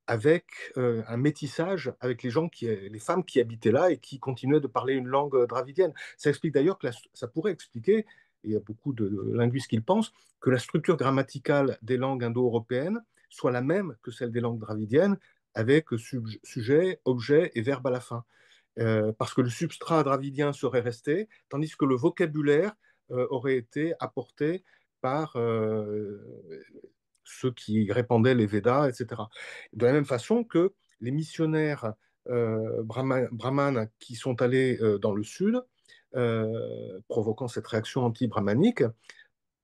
avec un métissage avec les femmes qui habitaient là et qui continuaient de parler une langue dravidienne. Ça explique d'ailleurs que ça pourrait expliquer, et il y a beaucoup de linguistes qui le pensent, que la structure grammaticale des langues indo-européennes soit la même que celle des langues dravidiennes, avec sujet, objet et verbe à la fin. Parce que le substrat dravidien serait resté, tandis que le vocabulaire aurait été apporté par ceux qui répandaient les Védas, etc. De la même façon que les missionnaires brahmanes qui sont allés dans le sud, provoquant cette réaction anti-brahmanique,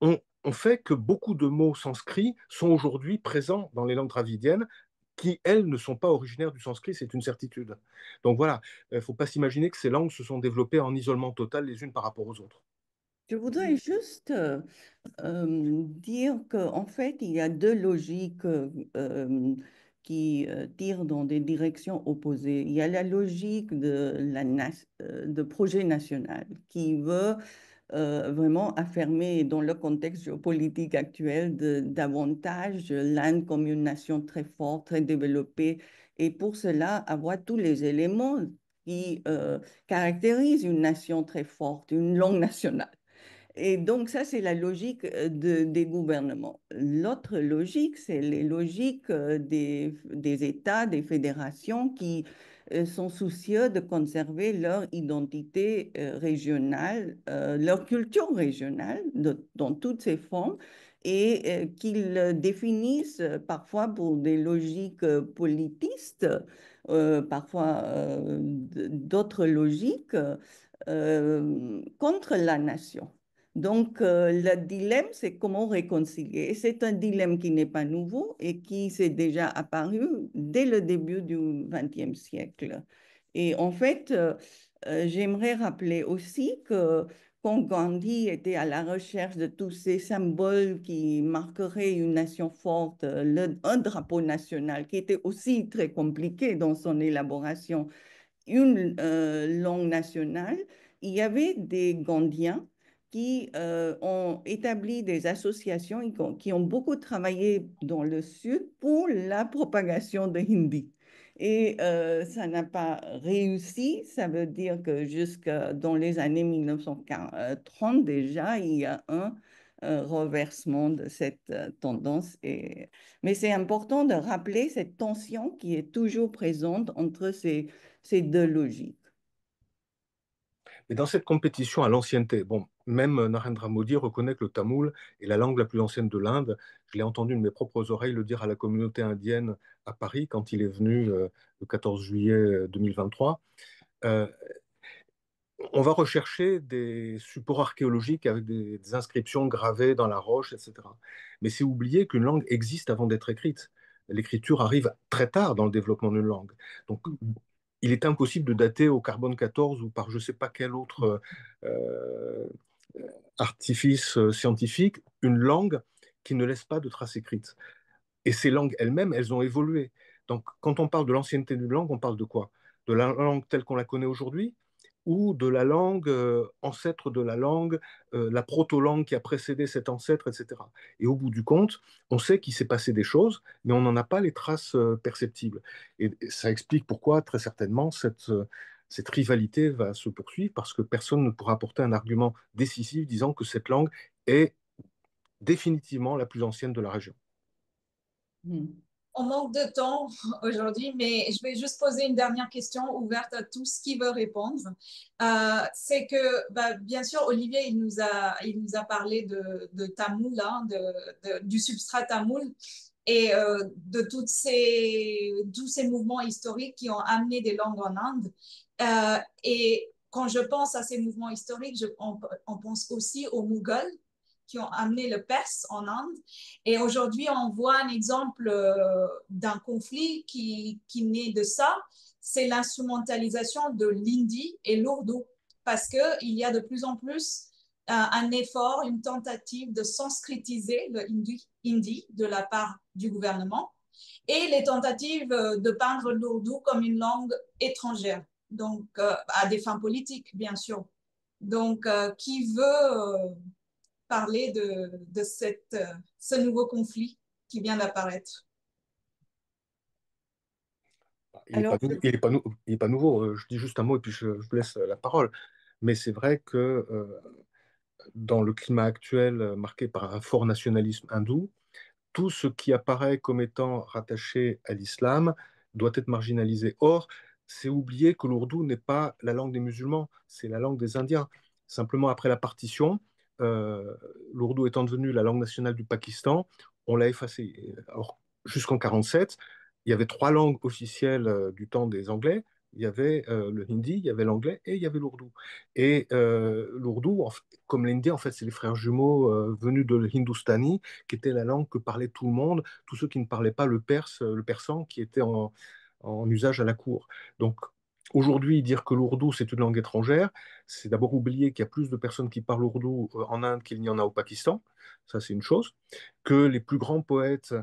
ont fait que beaucoup de mots sanscrits sont aujourd'hui présents dans les langues dravidiennes, qui, elles, ne sont pas originaires du sanskrit, c'est une certitude. Donc voilà, il ne faut pas s'imaginer que ces langues se sont développées en isolement total les unes par rapport aux autres. Je voudrais juste dire qu'en fait, il y a deux logiques qui tirent dans des directions opposées. Il y a la logique de projet national qui veut vraiment affirmer dans le contexte géopolitique actuel davantage l'Inde comme une nation très forte, très développée, et pour cela avoir tous les éléments qui caractérisent une nation très forte, une langue nationale. Et donc, ça, c'est la logique des gouvernements. L'autre logique, c'est les logiques des États, des fédérations qui sont soucieux de conserver leur identité régionale, leur culture régionale dans toutes ses formes et qu'ils définissent parfois pour des logiques politistes, parfois d'autres logiques contre la nation. Donc, le dilemme, c'est comment réconcilier. C'est un dilemme qui n'est pas nouveau et qui s'est déjà apparu dès le début du XXe siècle. Et en fait, j'aimerais rappeler aussi que quand Gandhi était à la recherche de tous ces symboles qui marqueraient une nation forte, un drapeau national qui était aussi très compliqué dans son élaboration, une langue nationale, il y avait des Gandhiens qui ont établi des associations qui ont beaucoup travaillé dans le Sud pour la propagation de Hindi. Et ça n'a pas réussi. Ça veut dire que jusque dans les années 1930 déjà, il y a un reversement de cette tendance. Mais c'est important de rappeler cette tension qui est toujours présente entre ces deux logiques. Mais dans cette compétition à l'ancienneté, bon, même Narendra Modi reconnaît que le tamoul est la langue la plus ancienne de l'Inde. Je l'ai entendu de mes propres oreilles le dire à la communauté indienne à Paris quand il est venu le 14 juillet 2023. Euh, on va rechercher des supports archéologiques avec des inscriptions gravées dans la roche, etc. Mais c'est oublier qu'une langue existe avant d'être écrite. L'écriture arrive très tard dans le développement d'une langue. Donc, il est impossible de dater au carbone 14 ou par je ne sais pas quel autre artifice scientifique une langue qui ne laisse pas de traces écrites. Et ces langues elles-mêmes, elles ont évolué. Donc, quand on parle de l'ancienneté d'une langue, on parle de quoi? De la langue telle qu'on la connaît aujourd'hui ou de la langue ancêtre de la langue, la proto-langue qui a précédé cet ancêtre, etc. Et au bout du compte, on sait qu'il s'est passé des choses, mais on n'en a pas les traces perceptibles. Et ça explique pourquoi, très certainement, cette rivalité va se poursuivre, parce que personne ne pourra apporter un argument décisif disant que cette langue est définitivement la plus ancienne de la région. On manque de temps aujourd'hui, mais je vais juste poser une dernière question ouverte à tous qui veulent répondre. C'est que, bien sûr, Olivier, il nous a parlé de tamoul, hein, du substrat tamoul et de tous ces mouvements historiques qui ont amené des langues en Inde. Et quand je pense à ces mouvements historiques, on pense aussi aux Mughals qui ont amené le perse en Inde. Et aujourd'hui, on voit un exemple d'un conflit qui naît de ça, c'est l'instrumentalisation de l'hindi et l'ourdou, parce qu'il y a de plus en plus un effort, une tentative de sanskritiser le hindi de la part du gouvernement, et les tentatives de peindre l'ourdou comme une langue étrangère, donc à des fins politiques, bien sûr. Donc, qui veut parler de ce nouveau conflit qui vient d'apparaître? il n'est Alors, pas, il est pas nouveau. Je dis juste un mot et puis je vous laisse la parole. Mais c'est vrai que dans le climat actuel marqué par un fort nationalisme hindou, tout ce qui apparaît comme étant rattaché à l'islam doit être marginalisé. Or, c'est oublier que l'ourdou n'est pas la langue des musulmans, c'est la langue des Indiens. Simplement, après la partition, euh, l'ourdou étant devenu la langue nationale du Pakistan, on l'a effacé. Alors, jusqu'en 47, il y avait trois langues officielles du temps des Anglais. Il y avait le hindi, il y avait l'anglais et il y avait l'ourdou. Et l'ourdou, comme l'hindi, en fait, c'est les frères jumeaux venus de l'Hindoustani, qui était la langue que parlait tout le monde, tous ceux qui ne parlaient pas le perse, le persan, qui était en usage à la cour. Donc, aujourd'hui, dire que l'ourdou, c'est une langue étrangère, c'est d'abord oublier qu'il y a plus de personnes qui parlent ourdou en Inde qu'il n'y en a au Pakistan. Ça, c'est une chose. Que les plus grands poètes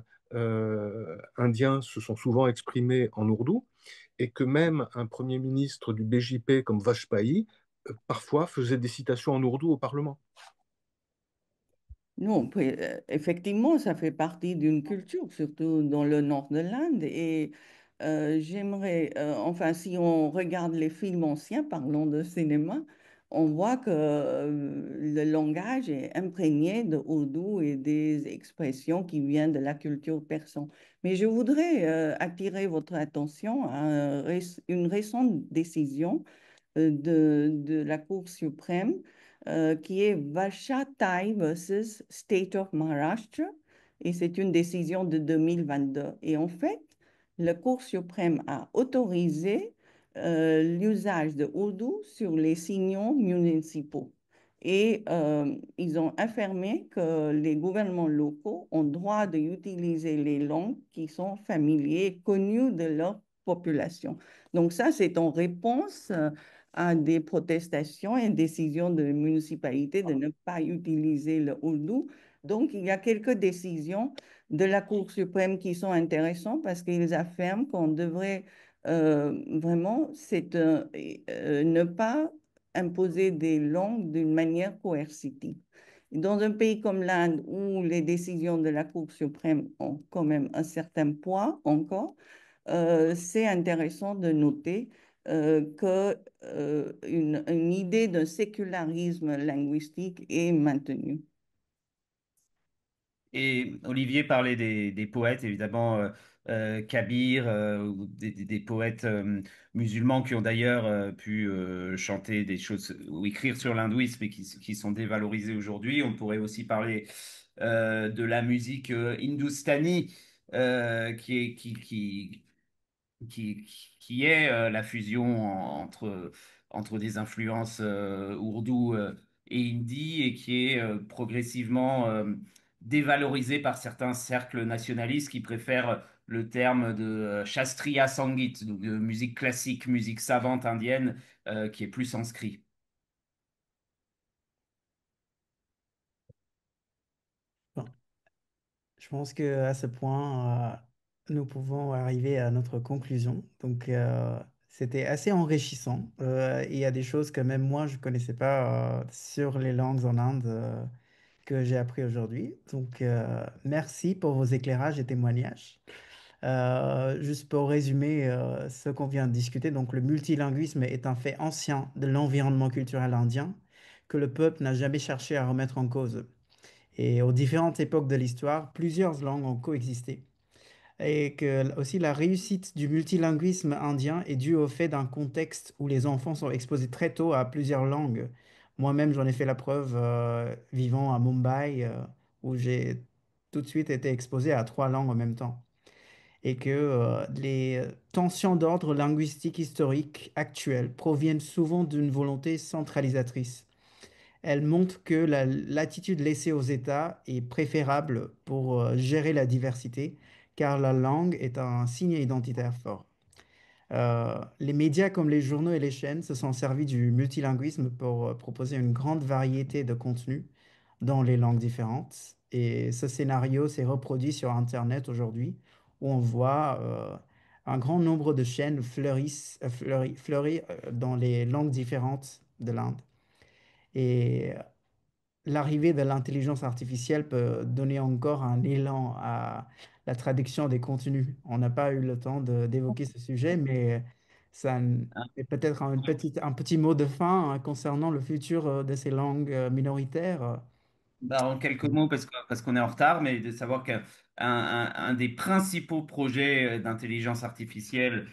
indiens se sont souvent exprimés en ourdou et que même un premier ministre du BJP comme Vajpayee, parfois faisait des citations en ourdou au Parlement. non, effectivement, ça fait partie d'une culture, surtout dans le nord de l'Inde. Et j'aimerais, enfin, si on regarde les films anciens, parlons de cinéma, on voit que le langage est imprégné de ourdou et des expressions qui viennent de la culture persane. Mais je voudrais attirer votre attention à une récente décision de la Cour suprême qui est Vashatai versus State of Maharashtra et c'est une décision de 2022. Et en fait, la Cour suprême a autorisé l'usage de Urdu sur les signaux municipaux. Et ils ont affirmé que les gouvernements locaux ont droit d'utiliser les langues qui sont familières et connues de leur population. Donc ça, c'est en réponse à des protestations et décisions de municipalités de ne pas utiliser le ourdou. Donc, il y a quelques décisions de la Cour suprême qui sont intéressantes parce qu'ils affirment qu'on devrait vraiment ne pas imposer des langues d'une manière coercitive. Dans un pays comme l'Inde, où les décisions de la Cour suprême ont quand même un certain poids encore, c'est intéressant de noter qu'une idée de sécularisme linguistique est maintenue. Et Olivier parlait des poètes, évidemment, Kabir, ou des poètes musulmans qui ont d'ailleurs pu chanter des choses ou écrire sur l'hindouisme et qui sont dévalorisés aujourd'hui. On pourrait aussi parler de la musique hindoustanie, qui, qui est la fusion entre des influences ourdou et hindi et qui est progressivement dévalorisée par certains cercles nationalistes qui préfèrent le terme de Shastriya Sangeet, donc de musique classique, musique savante indienne, qui est plus sanskrit. Bon, je pense qu'à ce point, nous pouvons arriver à notre conclusion. Donc, c'était assez enrichissant. Il y a des choses que même moi, je ne connaissais pas sur les langues en Inde que j'ai appris aujourd'hui. Donc, merci pour vos éclairages et témoignages. Juste pour résumer ce qu'on vient de discuter, donc le multilinguisme est un fait ancien de l'environnement culturel indien que le peuple n'a jamais cherché à remettre en cause. Et aux différentes époques de l'histoire, plusieurs langues ont coexisté. Et que aussi la réussite du multilinguisme indien est due au fait d'un contexte où les enfants sont exposés très tôt à plusieurs langues. Moi-même, j'en ai fait la preuve vivant à Mumbai, où j'ai tout de suite été exposé à trois langues en même temps. Et que les tensions d'ordre linguistique historique actuelles proviennent souvent d'une volonté centralisatrice. Elle montre que l'attitude laissée aux États est préférable pour gérer la diversité, car la langue est un signe identitaire fort. Les médias comme les journaux et les chaînes se sont servis du multilinguisme pour proposer une grande variété de contenus dans les langues différentes. Et ce scénario s'est reproduit sur Internet aujourd'hui, où on voit un grand nombre de chaînes fleurir dans les langues différentes de l'Inde. Et l'arrivée de l'intelligence artificielle peut donner encore un élan à la traduction des contenus. On n'a pas eu le temps d'évoquer ce sujet, mais ça est peut-être un petit mot de fin hein, concernant le futur de ces langues minoritaires. Bah, en quelques mots, parce qu'on est en retard, mais de savoir qu'un un des principaux projets d'intelligence artificielle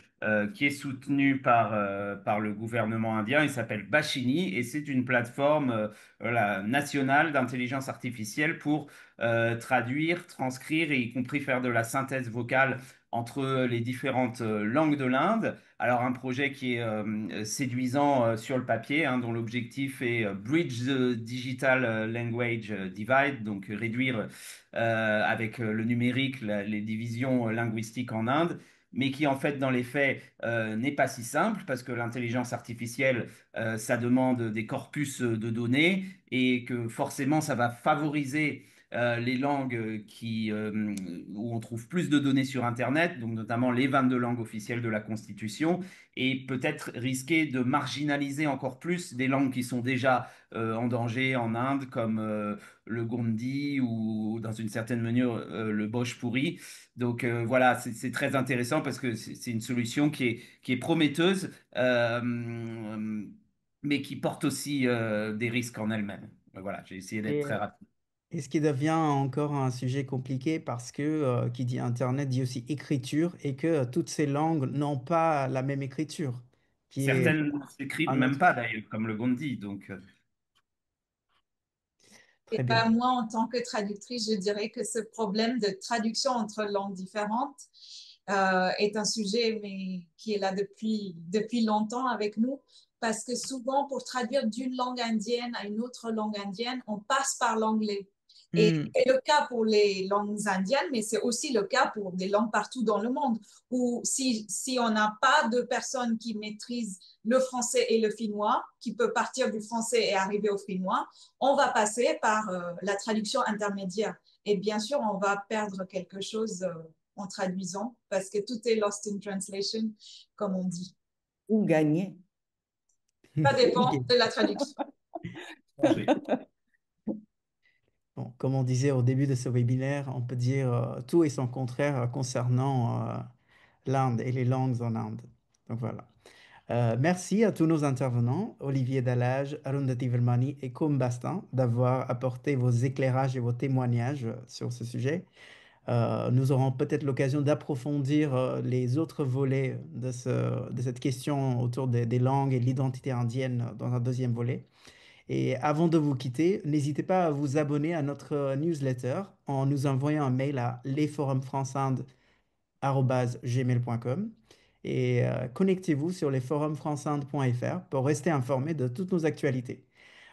qui est soutenu par le gouvernement indien, il s'appelle Bashini et c'est une plateforme voilà, nationale d'intelligence artificielle pour traduire, transcrire et y compris faire de la synthèse vocale entre les différentes langues de l'Inde. Alors un projet qui est séduisant sur le papier, hein, dont l'objectif est Bridge the Digital Language Divide, donc réduire avec le numérique les divisions linguistiques en Inde, mais qui en fait dans les faits n'est pas si simple parce que l'intelligence artificielle, ça demande des corpus de données et que forcément ça va favoriser les langues où on trouve plus de données sur Internet, donc notamment les 22 langues officielles de la Constitution, et peut-être risquer de marginaliser encore plus des langues qui sont déjà en danger en Inde, comme le Gondi ou dans une certaine mesure le Bhojpuri. Donc voilà, c'est très intéressant parce que c'est une solution qui est prometteuse, mais qui porte aussi des risques en elle-même. Voilà, j'ai essayé d'être très rapide. Et ce qui devient encore un sujet compliqué parce que qui dit Internet dit aussi écriture et que toutes ces langues n'ont pas la même écriture, qui est Certaines ne s'écrivent un même autre. pas d'ailleurs, comme le Gondi. Donc, Et Très bien. ben, moi, en tant que traductrice, je dirais que ce problème de traduction entre langues différentes est un sujet mais, qui est là depuis longtemps avec nous, parce que souvent, pour traduire d'une langue indienne à une autre langue indienne, on passe par l'anglais. Et Hmm. c'est le cas pour les langues indiennes, mais c'est aussi le cas pour des langues partout dans le monde, où si on n'a pas de personnes qui maîtrisent le français et le finnois, qui peut partir du français et arriver au finnois, on va passer par la traduction intermédiaire. Et bien sûr, on va perdre quelque chose en traduisant parce que tout est lost in translation, comme on dit. Ou gagner. Ça Ou dépend gay. de la traduction. Bon, comme on disait au début de ce webinaire, on peut dire tout et son contraire concernant l'Inde et les langues en Inde. Donc voilà. Merci à tous nos intervenants, Olivier Dallage, Arundhati Virmani et Koum Bastin, d'avoir apporté vos éclairages et vos témoignages sur ce sujet. Nous aurons peut-être l'occasion d'approfondir les autres volets de cette question autour des langues et de l'identité indienne dans un deuxième volet. Et avant de vous quitter, n'hésitez pas à vous abonner à notre newsletter en nous envoyant un mail à lesforumfranceinde@gmail.com et connectez-vous sur lesforumfranceinde.fr pour rester informé de toutes nos actualités.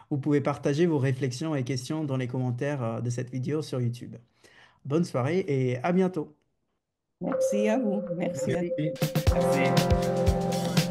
Vous pouvez partager vos réflexions et questions dans les commentaires de cette vidéo sur YouTube. Bonne soirée et à bientôt. Merci à vous. Merci à Merci. Merci.